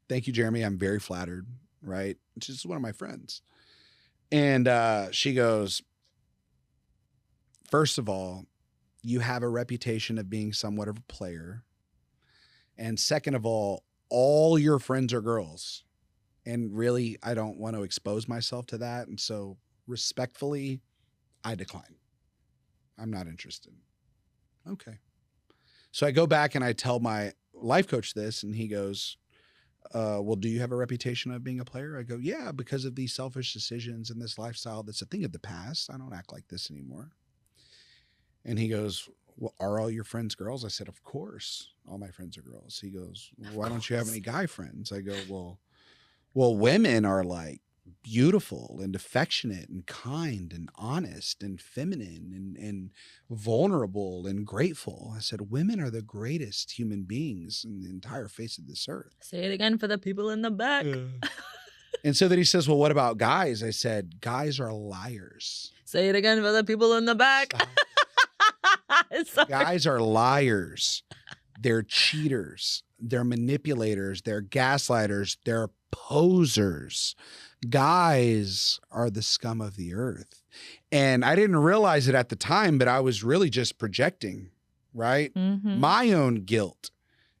Thank you, Jeremy. I'm very flattered, right? She's one of my friends. And she goes, first of all, you have a reputation of being somewhat of a player. And second of all your friends are girls. And really, I don't want to expose myself to that. And so respectfully, I decline. I'm not interested. Okay. So I go back and I tell my life coach this, and he goes, well, do you have a reputation of being a player? I go, yeah, because of these selfish decisions and this lifestyle that's a thing of the past. I don't act like this anymore. And he goes, well, are all your friends girls? I said, of course, all my friends are girls. He goes, well, why don't you have any guy friends? I go, well, women are like beautiful and affectionate and kind and honest and feminine and vulnerable and grateful. I said, women are the greatest human beings in the entire face of this earth. Say it again for the people in the back. And so then he says, well, what about guys? I said, guys are liars. Say it again for the people in the back. Guys are liars. They're cheaters. They're manipulators. They're gaslighters. They're posers. Guys are the scum of the earth. And I didn't realize it at the time, but I was really just projecting, right? My own guilt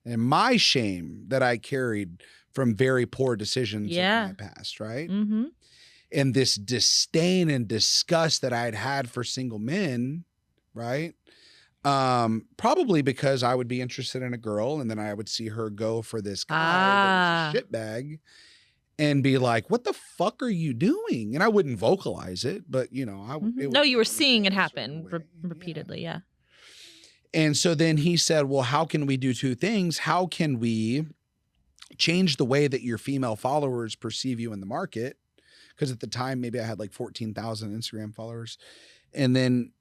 and my shame that I carried from very poor decisions in my past, right? And this disdain and disgust that I had for single men, right? Probably because I would be interested in a girl and then I would see her go for this guy that was a shitbag and be like, what the fuck are you doing? And I wouldn't vocalize it, but you know, no, you were seeing it happen repeatedly. Yeah. And so then he said, well, how can we do two things? How can we change the way that your female followers perceive you in the market? Because at the time, maybe I had like 14,000 Instagram followers. And then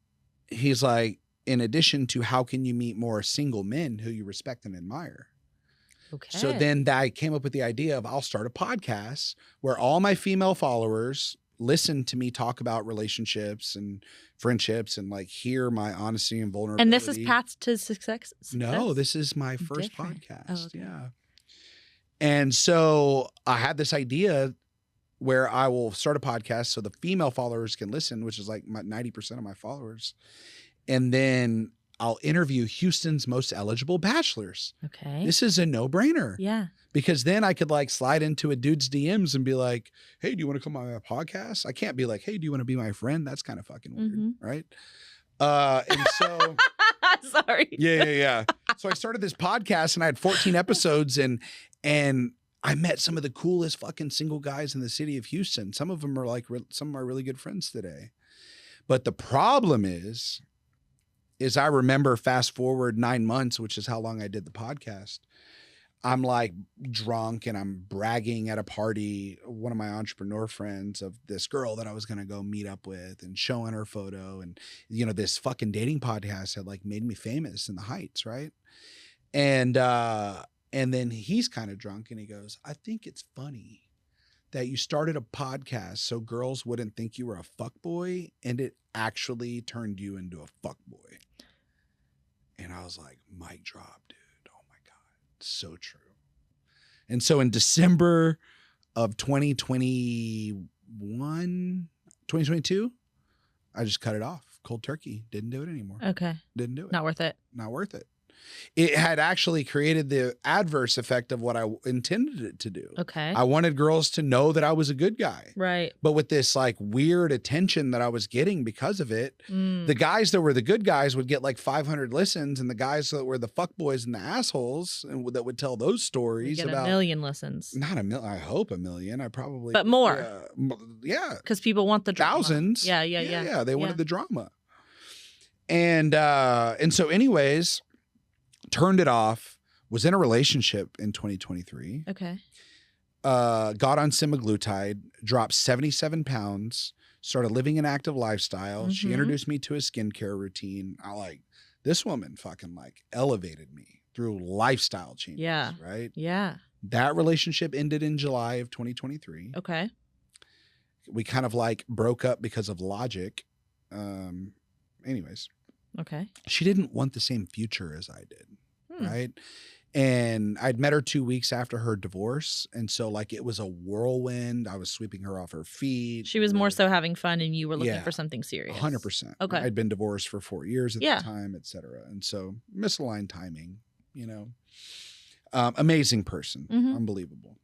he's like, in addition to how can you meet more single men who you respect and admire? Okay. So then I came up with the idea of I'll start a podcast where all my female followers listen to me talk about relationships and friendships and like hear my honesty and vulnerability. And this is Paths to Success? No, this is my first podcast. Oh, okay. Yeah. And so I had this idea where I will start a podcast so the female followers can listen, which is like 90% of my followers. And then I'll interview Houston's most eligible bachelors. Okay. This is a no-brainer. Yeah. Because then I could like slide into a dude's DMs and be like, hey, do you want to come on my podcast? I can't be like, hey, do you want to be my friend? That's kind of fucking weird, right? And so... Sorry. Yeah. So I started this podcast and I had 14 episodes and I met some of the coolest fucking single guys in the city of Houston. Some of them are like, some of my really good friends today. But the problem is I remember fast forward 9 months, which is how long I did the podcast. I'm like drunk and I'm bragging at a party, one of my entrepreneur friends, of this girl that I was going to go meet up with and showing her photo. And, you know, this fucking dating podcast had like made me famous in the Heights. Right. And then he's kind of drunk and he goes, I think it's funny that you started a podcast so girls wouldn't think you were a fuckboy, and it actually turned you into a fuckboy. And I was like, mic drop, dude. Oh my God. So true. And so in December of 2022, I just cut it off. Cold turkey. Didn't do it anymore. Okay. Didn't do it. Not worth it. Not worth it. It had actually created the adverse effect of what I intended it to do. Okay. I wanted girls to know that I was a good guy. Right. But with this like weird attention that I was getting because of it, the guys that were the good guys would get like 500 listens, and the guys that were the fuckboys and the assholes and that would tell those stories get about 1 million listens. Not 1 million. I hope 1 million. I probably. But more. Yeah. Because people want the drama. Thousands. Yeah. They wanted the drama. And so anyways, turned it off, was in a relationship in 2023. Okay. Got on semaglutide, dropped 77 pounds, started living an active lifestyle. She introduced me to a skincare routine. This woman fucking elevated me through lifestyle changes. Yeah. Right? Yeah. That relationship ended in July of 2023. Okay. We kind of broke up because of logic. Anyways. Okay. She didn't want the same future as I did. Right. And I'd met her 2 weeks after her divorce. And so it was a whirlwind. I was sweeping her off her feet. She was more so having fun and you were looking for something serious. 100%. Okay. I'd been divorced for 4 years at the time, et cetera. And so misaligned timing, amazing person. Unbelievable.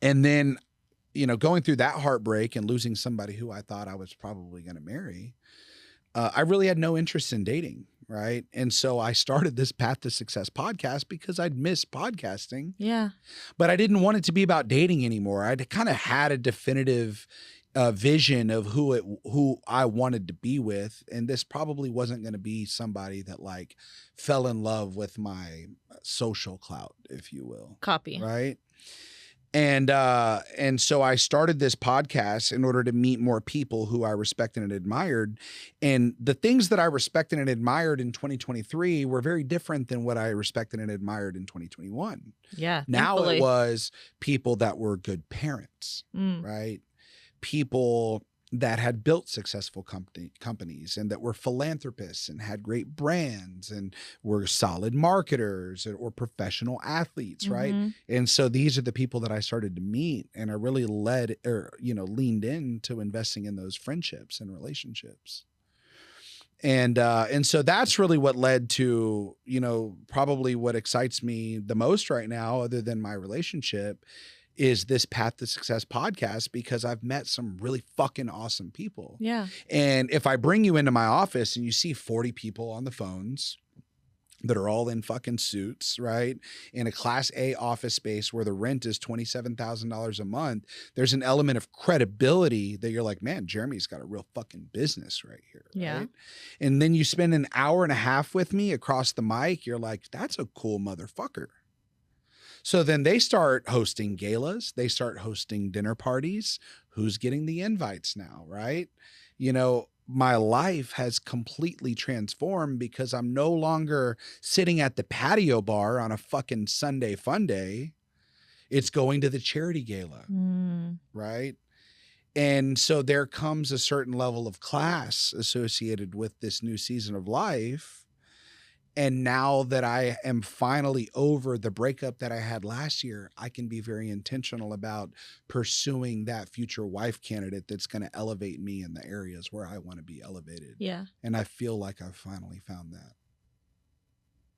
And then, going through that heartbreak and losing somebody who I thought I was probably going to marry, I really had no interest in dating. Right. And so I started this Path to Success podcast because I'd missed podcasting. Yeah. But I didn't want it to be about dating anymore. I'd kind of had a definitive vision of who I wanted to be with. And this probably wasn't going to be somebody that fell in love with my social clout, if you will. Copy. Right. And so I started this podcast in order to meet more people who I respected and admired. And the things that I respected and admired in 2023 were very different than what I respected and admired in 2021. Yeah. Now thankfully. It was people that were good parents, right? People that had built successful companies and that were philanthropists and had great brands and were solid marketers or professional athletes, right? And so these are the people that I started to meet, and I really leaned into investing in those friendships and relationships. And so that's really what led to, probably what excites me the most right now, other than my relationship, is this Path to Success podcast, because I've met some really fucking awesome people. Yeah. And if I bring you into my office and you see 40 people on the phones that are all in fucking suits, right? In a Class A office space where the rent is $27,000 a month, there's an element of credibility that you're like, man, Jeremy's got a real fucking business right here. Yeah. Right? And then you spend an hour and a half with me across the mic, you're like, that's a cool motherfucker. So then they start hosting galas. They start hosting dinner parties. Who's getting the invites now, right? My life has completely transformed because I'm no longer sitting at the patio bar on a fucking Sunday fun day. It's going to the charity gala, right? And so there comes a certain level of class associated with this new season of life. And now that I am finally over the breakup that I had last year, I can be very intentional about pursuing that future wife candidate that's going to elevate me in the areas where I want to be elevated. Yeah. And I feel like I've finally found that.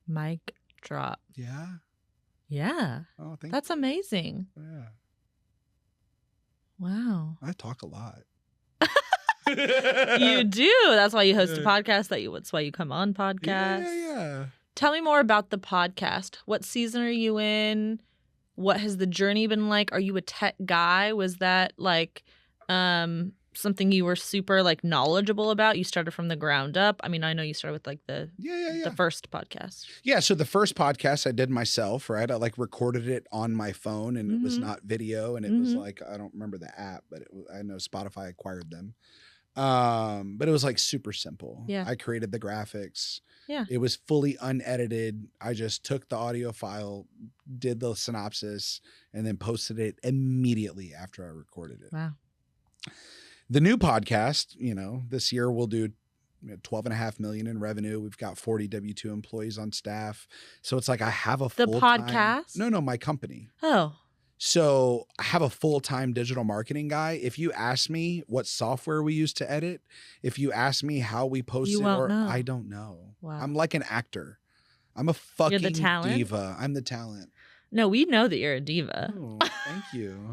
Mic drop. Yeah. Yeah. Oh, That's amazing. Yeah. Wow. I talk a lot. You do. That's why you host a podcast. That's why you come on podcasts. Yeah. Tell me more about the podcast. What season are you in? What has the journey been like? Are you a tech guy? Was that something you were super knowledgeable about? You started from the ground up. I mean, I know you started with the first podcast. Yeah. So the first podcast I did myself, right? I recorded it on my phone, and it was not video, and it was I don't remember the app, but I know Spotify acquired them. But it was super simple. Yeah. I created the graphics. Yeah. It was fully unedited. I just took the audio file, did the synopsis, and then posted it immediately after I recorded it. Wow. The new podcast, this year we'll do 12.5 million in revenue. We've got 40 W-2 employees on staff. So it's like I have a The full-time... podcast? No, my company. Oh. So I have a full-time digital marketing guy. If you ask me what software we use to edit, if you ask me how we post You it, won't know. I don't know. Wow. I'm like an actor. I'm a fucking You're the talent? diva. I'm the talent. No, we know that you're a diva. Oh, thank you.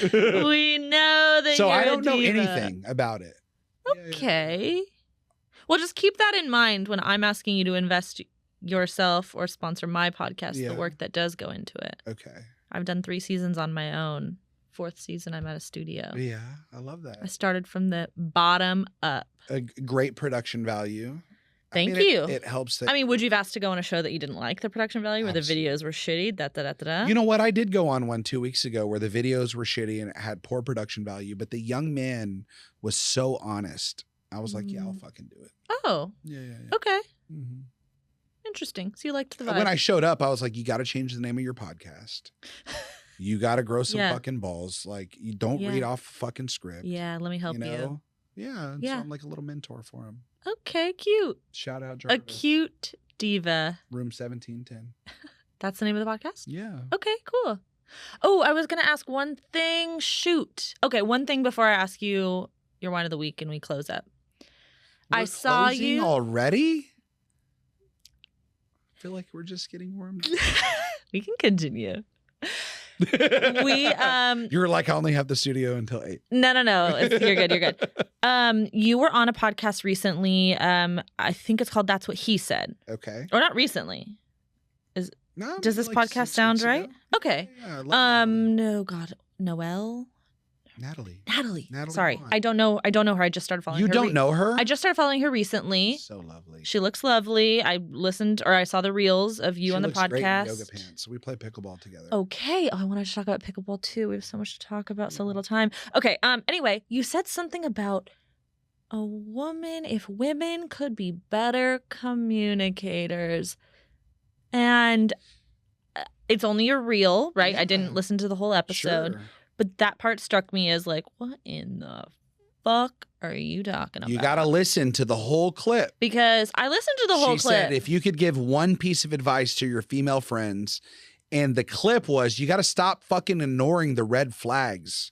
We know that So you're I don't a know diva. anything about it. Okay. Well, just keep that in mind when I'm asking you to invest yourself or sponsor my podcast, Yeah. the work that does go into it. Okay. I've done 3 seasons on my own. 4th season, I'm at a studio. Yeah, I love that. I started from the bottom up. A great production value. Thank you. It helps that. I mean, would you have asked to go on a show that you didn't like the production value, where Absolutely. the videos were shitty? You know what? I did go on one 2 weeks ago where the videos were shitty and it had poor production value, but the young man was so honest. I was like, yeah, I'll fucking do it. Oh, Yeah. okay. Mm-hmm. Interesting. So you liked the vibe. When I showed up, I was like, you got to change the name of your podcast. You got to grow some Yeah. fucking balls. Like, you don't Yeah. read off a fucking script. Yeah, let me help you. Yeah. Yeah. So I'm like a little mentor for him. Okay, cute. Shout out A Jarvis. cute diva. Room 1710. That's the name of the podcast? Yeah. Okay, cool. Oh, I was going to ask one thing. Shoot. Okay, one thing before I ask you your wine of the week and we close up. I We're saw closing you. already? I feel like we're just getting warmed up. We can continue. You're like, I only have the studio until 8. No. You're good. You were on a podcast recently. I think it's called That's What He Said. Okay. Or not recently. No, Does this like podcast 6 sound weeks right? ago. Okay. Yeah, I love Natalie. No, God. Noelle? Natalie. Sorry. Vaughn. I don't know her. I just started following her. You don't know her? I just started following her recently. So lovely. She looks lovely. I saw the reels of you She on the looks great in podcast. yoga pants. We play pickleball together. Okay. Oh, I wanted to talk about pickleball too. We have so much to talk about, so little time. Okay. Anyway, you said something about if women could be better communicators. And it's only a reel, right? Yeah. I didn't listen to the whole episode. Sure. But that part struck me as like, what in the fuck are you talking about? You got to listen to the whole clip. Because I listened to the whole She clip. said if you could give one piece of advice to your female friends, and the clip was, you got to stop fucking ignoring the red flags.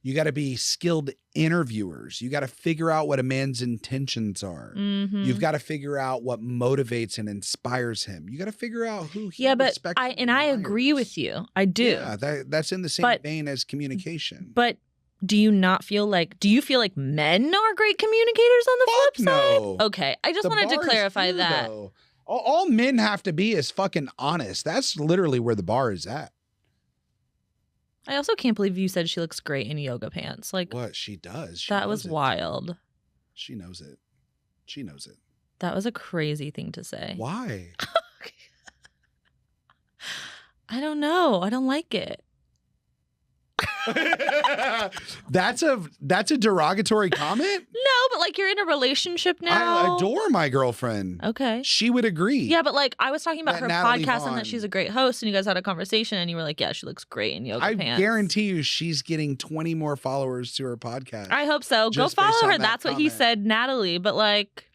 You got to be skilled interviewers. You got to figure out what a man's intentions are. Mm-hmm. You've got to figure out what motivates and inspires him. You got to figure out who he but respects I and agree admires. with you. I do. Yeah, that's in the same But- vein as communication. But do you feel like men are great communicators on the Fuck flip side? no. Okay. I just The wanted to bar is clarify here, that. though. All men have to be is fucking honest. That's literally where the bar is at. I also can't believe you said she looks great in yoga pants. Like, What she does. She that was knows it. wild. She knows it. She knows it. That was a crazy thing to say. Why? I don't know. I don't like it. That's a derogatory comment? No, but like you're in a relationship now. I adore my girlfriend. Okay. She would agree. Yeah, but like I was talking about That her Natalie podcast and Vaughn. that she's a great host, and you guys had a conversation, and you were like, "Yeah, she looks great in yoga I pants." guarantee you she's getting 20 more followers to her podcast. I hope so. Go Just based follow on her. that That's what he comment. said, Natalie. But like,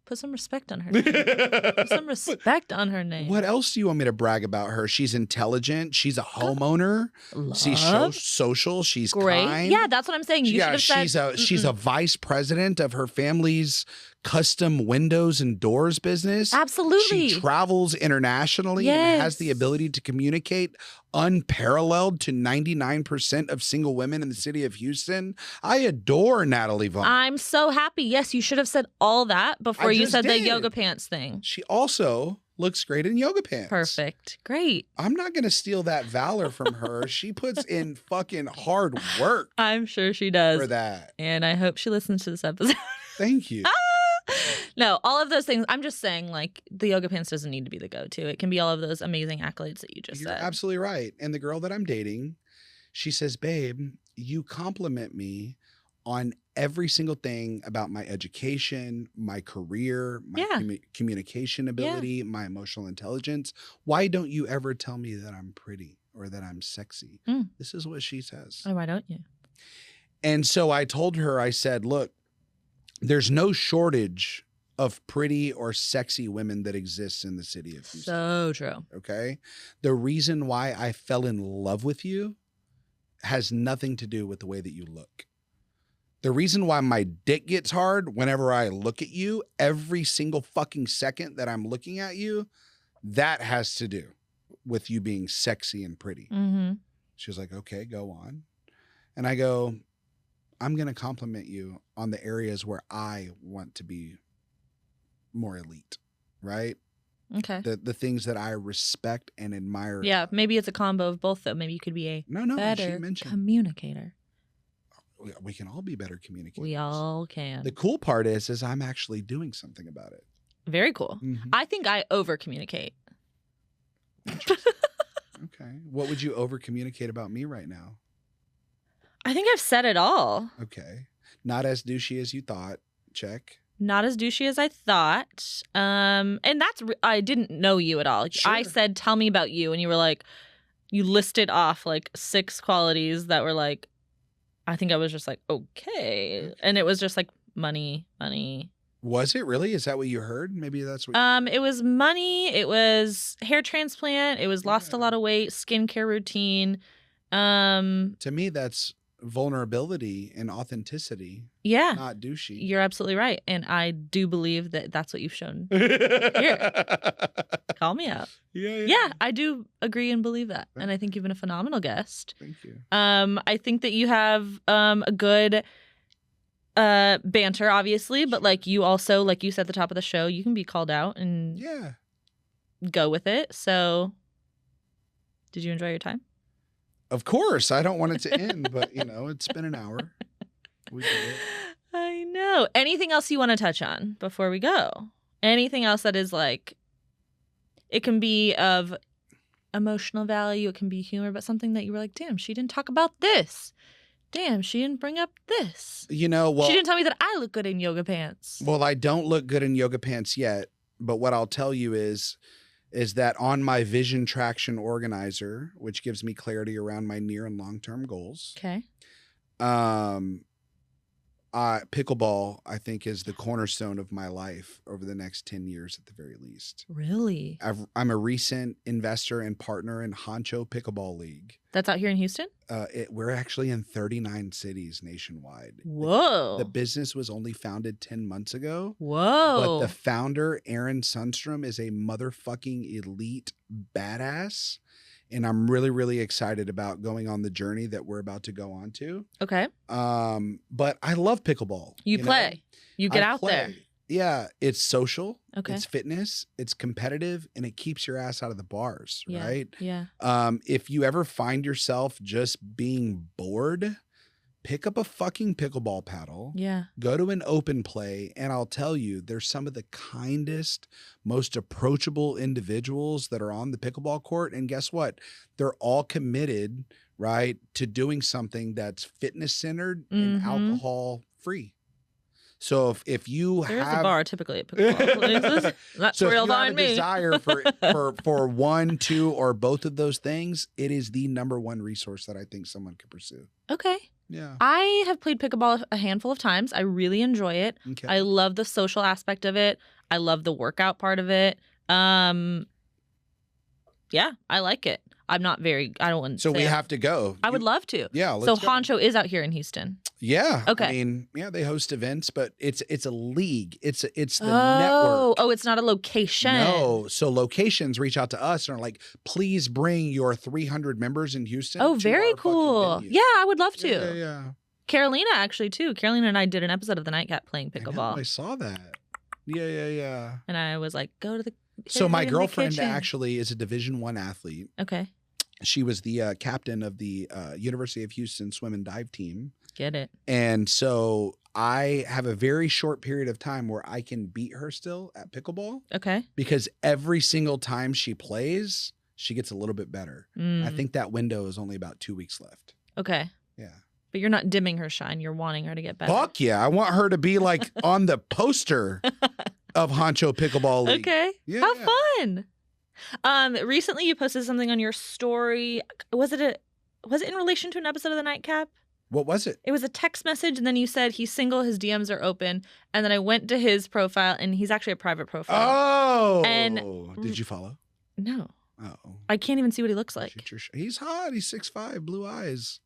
put some respect on her name. Put some respect on her name. What else do you want me to brag about her? She's intelligent. She's a homeowner. She's Love. social. She's Great. kind. Yeah, that's what I'm saying. You should have said. she's a vice president of her family's custom windows and doors business. Absolutely. She travels internationally and has Yes. the ability to communicate unparalleled to 99% of single women in the city of Houston. I adore Natalie Vaughn. I'm so happy. Yes, you should have said all that before you just said the did. yoga pants thing. She also looks great in yoga pants. Perfect. Great. I'm not going to steal that valor from her. She puts in fucking hard work I'm sure she does. for that. And I hope she listens to this episode. Thank you. No, all of those things. I'm just saying, like, the yoga pants doesn't need to be the go-to. It can be all of those amazing accolades that you just You're said. absolutely right. And the girl that I'm dating, she says, babe, you compliment me on every single thing about my education, my career, my communication ability, my emotional intelligence. Why don't you ever tell me that I'm pretty or that I'm sexy? This is what she says. Oh, why don't you? And so I told her, I said, look, there's no shortage of pretty or sexy women that exists in the city of Houston. So true. Okay. The reason why I fell in love with you has nothing to do with the way that you look. The reason why my dick gets hard whenever I look at you, every single fucking second that I'm looking at you, that has to do with you being sexy and pretty. She was like, okay, go on. And I go, I'm going to compliment you on the areas where I want to be more elite, right? Okay. The things that I respect and admire. Yeah, maybe it's a combo of both, though. Maybe you could be a better communicator. We can all be better communicators. We all can. The cool part is I'm actually doing something about it. Very cool. I think I over-communicate. Okay. What would you over-communicate about me right now? I think I've said it all. Okay. Not as douchey as you thought. Check. Not as douchey as I thought. And that's, I didn't know you at all. Sure. I said, tell me about you. And you were like, you listed off like 6 qualities that were like, I think I was just like, okay. And it was just like money. Was it really? Is that what you heard? Maybe that's what. It was money. It was hair transplant. It was lost a lot of weight, skincare routine. To me, that's vulnerability and authenticity. Yeah. Not douchey. You're absolutely right. And I do believe that that's what you've shown here. Call me out. Yeah, I do agree and believe that. And I think you've been a phenomenal guest. Thank you. I think that you have a good banter, obviously, but like you also, like you said at the top of the show, you can be called out and go with it. So did you enjoy your time? Of course. I don't want it to end, but it's been an hour. We did it. I know. Anything else you want to touch on before we go? Anything else that is like, it can be of emotional value, it can be humor, but something that you were like, damn, she didn't talk about this. Damn, she didn't bring up this. Well, she didn't tell me that I look good in yoga pants. Well, I don't look good in yoga pants yet, but what I'll tell you is that on my vision traction organizer, which gives me clarity around my near and long-term goals. Okay. Pickleball, I think, is the cornerstone of my life over the next 10 years at the very least. Really? I'm a recent investor and partner in Honcho Pickleball League. That's out here in Houston? We're actually in 39 cities nationwide. Whoa. The business was only founded 10 months ago. Whoa. But the founder, Aaron Sundstrom, is a motherfucking elite badass. And I'm really, really excited about going on the journey that we're about to go on to. Okay. But I love pickleball. You play. You get out there. Yeah. It's social. Okay. It's fitness. It's competitive. And it keeps your ass out of the bars, right? Yeah. If you ever find yourself just being bored, pick up a fucking pickleball paddle. Yeah. Go to an open play, and I'll tell you, there's some of the kindest, most approachable individuals that are on the pickleball court. And guess what? They're all committed, right, to doing something that's fitness centered and alcohol free. So if you There's have a bar typically at pickleball places. That's so real if you have a on me. desire for one, two, or both of those things, it is the number one resource that I think someone could pursue. Okay. Yeah. I have played pickleball a handful of times. I really enjoy it. Okay. I love the social aspect of it. I love the workout part of it. Yeah, I like it. I'm not very, I don't want to So we have to go. I would love to. Yeah. Let's So go. Honcho is out here in Houston. Yeah. Okay. I mean, yeah, they host events, but it's a league. It's the network. Oh, it's not a location. No. So locations reach out to us and are like, please bring your 300 members in Houston. Oh, to very our cool. fucking venue. Yeah, I would love to. Yeah. Carolina actually too. Carolina and I did an episode of The Nightcap playing I know, pickleball. I saw that. Yeah. And I was like, go to the So my in the girlfriend kitchen. actually is a Division I athlete. Okay. She was the captain of the University of Houston swim and dive team. Get it. And so I have a very short period of time where I can beat her still at pickleball. Okay. Because every single time she plays, she gets a little bit better. I think that window is only about 2 weeks left. Okay. Yeah. But you're not dimming her shine. You're wanting her to get better. Fuck yeah. I want her to be like on the poster of Honcho Pickleball League. Okay. Yeah. How fun. Recently you posted something on your story. Was it in relation to an episode of The Nightcap? What was it? It was a text message, and then you said he's single, his DMs are open, and then I went to his profile, and he's actually a private profile. Oh. And did you follow? No. Oh. I can't even see what he looks like. He's hot. He's 6'5", blue eyes.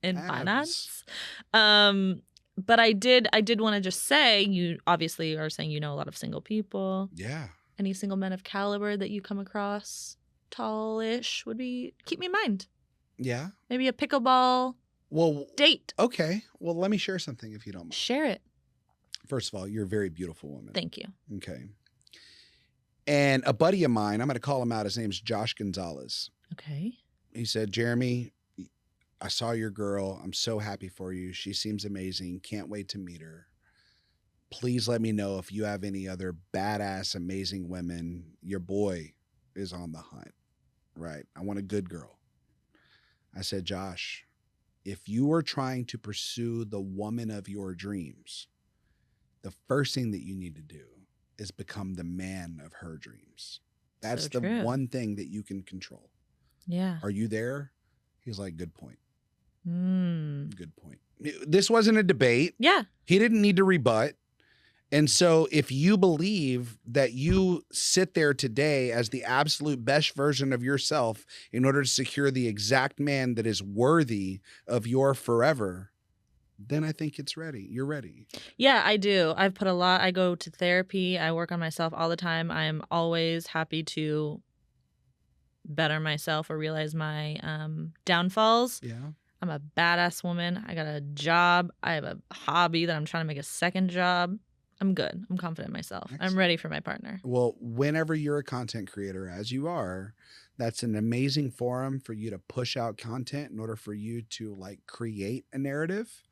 In finance. But I did want to just say, you obviously are saying you know a lot of single people. Yeah. Any single men of caliber that you come across, tallish, keep me in mind. Yeah. Maybe a pickleball date. Okay. Well, let me share something if you don't mind. Share it. First of all, you're a very beautiful woman. Thank you. Okay. And a buddy of mine, I'm going to call him out. His name's Josh Gonzalez. Okay. He said, Jeremy, I saw your girl. I'm so happy for you. She seems amazing. Can't wait to meet her. Please let me know if you have any other badass, amazing women. Your boy is on the hunt. Right. I want a good girl. I said, Josh, if you are trying to pursue the woman of your dreams, the first thing that you need to do is become the man of her dreams. That's So the true. one thing that you can control. Yeah. Are you there? He's like, good point. Good point. This wasn't a debate. Yeah. He didn't need to rebut. And so if you believe that you sit there today as the absolute best version of yourself in order to secure the exact man that is worthy of your forever, then I think it's ready. You're ready. Yeah, I do. I've put I go to therapy. I work on myself all the time. I'm always happy to better myself or realize my downfalls. Yeah. I'm a badass woman. I got a job. I have a hobby that I'm trying to make a second job. I'm good. I'm confident in myself. Excellent. I'm ready for my partner. Well, whenever you're a content creator, as you are, that's an amazing forum for you to push out content in order for you to like create a narrative.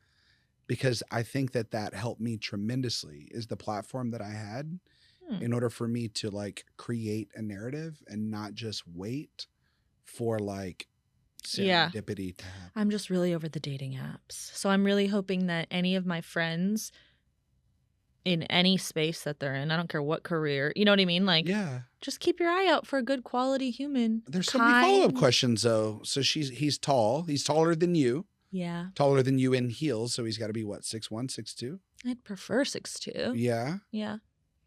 Because I think that helped me tremendously is the platform that I had in order for me to like create a narrative and not just wait for like serendipity to happen. I'm just really over the dating apps. So I'm really hoping that any of my friends in any space that they're in, I don't care what career, you know what I mean? Like, just keep your eye out for a good quality human. There's so many follow-up questions though. So he's tall. He's taller than you. Yeah. Taller than you in heels. So he's got to be what, 6'1", 6'2"? I'd prefer 6'2". Yeah. Yeah.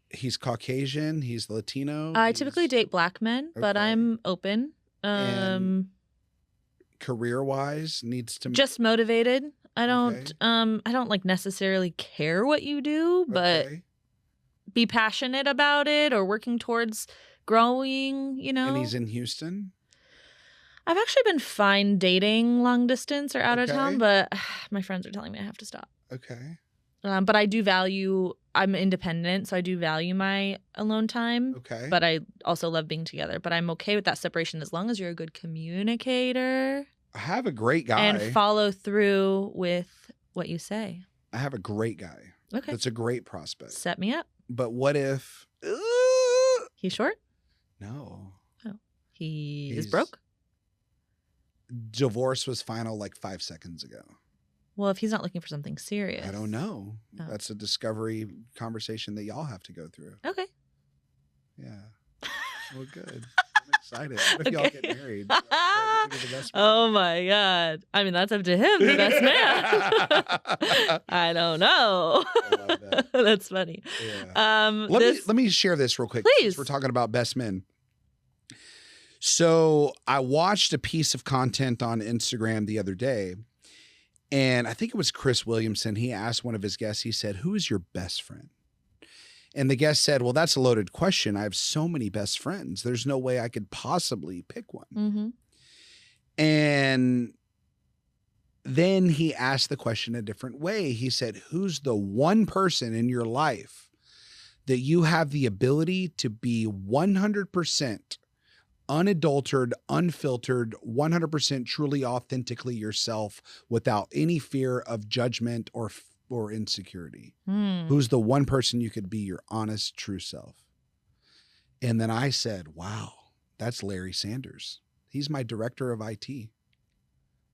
He's Caucasian. He's Latino. I typically date black men, but I'm open. Career-wise, needs to just motivated. I don't like necessarily care what you do, but be passionate about it or working towards growing, you know. And he's in Houston? I've actually been fine dating long distance or out of town, but my friends are telling me I have to stop. Okay. But I do value, I'm independent, so I do value my alone time. Okay. But I also love being together. But I'm okay with that separation as long as you're a good communicator. I have a great guy. And follow through with what you say. I have a great guy. Okay. That's a great prospect. Set me up. But what if... He's short? No. Oh. He's broke? Divorce was final like 5 seconds ago. Well, if he's not looking for something serious. I don't know. Oh. That's a discovery conversation that y'all have to go through. Okay. Yeah. Well, good. I'm excited. What if y'all get married? Oh, my God. I mean, that's up to him, the best man. I don't know. I love that. That's funny. Yeah. Let me share this real quick. Please. Since we're talking about best men. So I watched a piece of content on Instagram the other day, and I think it was Chris Williamson. He asked one of his guests, he said, who is your best friend? And the guest said, well, that's a loaded question. I have so many best friends. There's no way I could possibly pick one. Mm-hmm. And then he asked the question a different way. He said, who's the one person in your life that you have the ability to be 100% unadulterated, unfiltered, 100% truly authentically yourself without any fear of judgment or insecurity? Who's the one person you could be your honest, true self? And then I said, wow, that's Larry Sanders. He's my director of IT.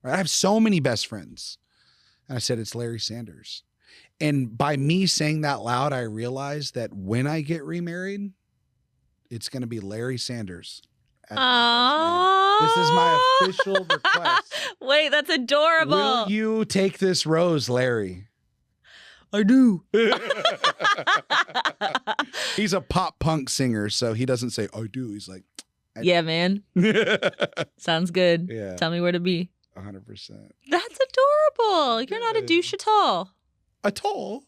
Right? I have so many best friends. And I said, it's Larry Sanders. And by me saying that loud, I realized that when I get remarried, it's going to be Larry Sanders. This is my official request. Wait, that's adorable. Will you take this rose, Larry? I do. He's a pop punk singer, so he doesn't say, I do. He's like, yeah, man. Sounds good. Yeah. Tell me where to be. 100%. That's adorable. You're not a douche at all. At all?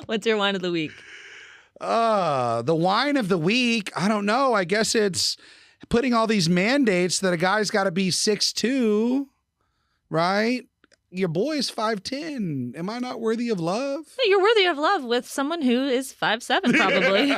What's your wine of the week? The wine of the week, I don't know. I guess it's putting all these mandates that a guy's got to be 6'2", right? Your boy is 5'10". Am I not worthy of love? No, you're worthy of love with someone who is 5'7", probably.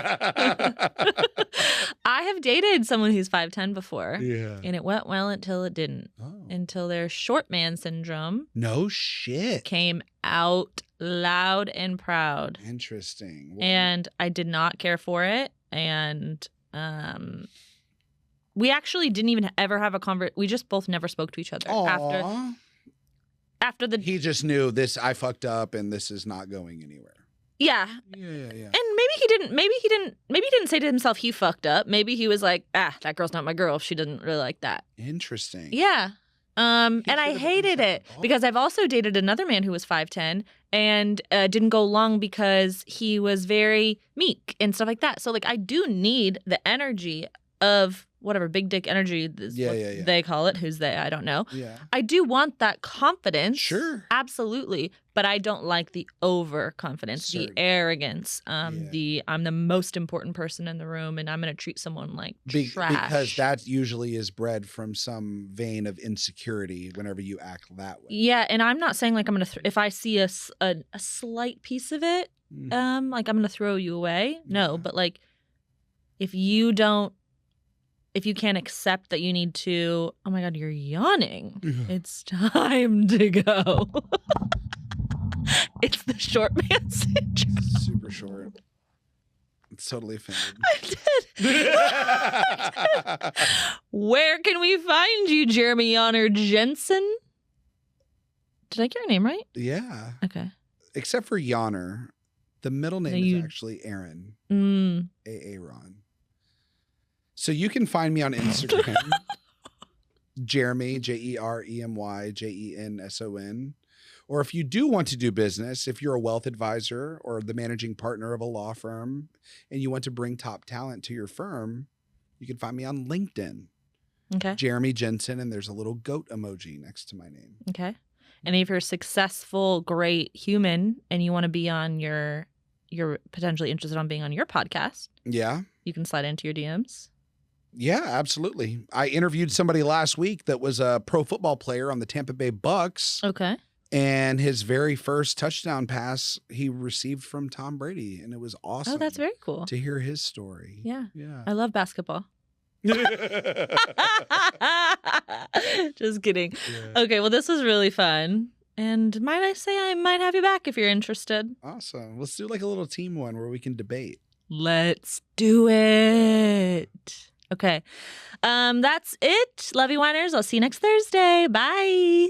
I have dated someone who's 5'10" before. Yeah. And it went well until it didn't. Oh. Until their short man syndrome No shit. came out loud and proud. Interesting. And I did not care for it. And we actually didn't even ever have a conversation. We just both never spoke to each other after the. He just knew this. I fucked up, and this is not going anywhere. Yeah. Yeah. And maybe he didn't say to himself he fucked up. Maybe he was like, that girl's not my girl if she doesn't really like that. Interesting. Yeah. And I hated it because I've also dated another man who was 5'10" and didn't go long because he was very meek and stuff like that. So like I do need the energy of whatever big dick energy they call it. Who's they? I don't know. Yeah. I do want that confidence. Sure. Absolutely. But I don't like the overconfidence, the arrogance, I'm the most important person in the room and I'm going to treat someone like trash. Because that usually is bred from some vein of insecurity whenever you act that way. Yeah. And I'm not saying like I'm going to, if I see a slight piece of it, like I'm going to throw you away. No, but like if you can't accept that you need to, oh my God, you're yawning. It's time to go. It's the short man syndrome. Super short. It's totally offended. I did. Where can we find you, Jeremy Yawner Jenson? Did I get your name right? Yeah. Okay. Except for Yawner. The middle name is actually Aaron. Aaron. So you can find me on Instagram. Jeremy, Jeremy, Jenson. Or if you do want to do business, if you're a wealth advisor or the managing partner of a law firm and you want to bring top talent to your firm, you can find me on LinkedIn. Okay. Jeremy Jenson, and there's a little goat emoji next to my name. Okay. And if you're a successful, great human and you want to be on you're potentially interested on being on your podcast. Yeah. You can slide into your DMs. Yeah, absolutely. I interviewed somebody last week that was a pro football player on the Tampa Bay Bucks. Okay. And his very first touchdown pass he received from Tom Brady. And it was awesome. Oh, that's very cool. To hear his story. Yeah. Yeah. I love basketball. Just kidding. Yeah. Okay, well, this was really fun. And might I say I might have you back if you're interested. Awesome. Let's do like a little team one where we can debate. Let's do it. Okay. That's it. Love you, Whiners. I'll see you next Thursday. Bye.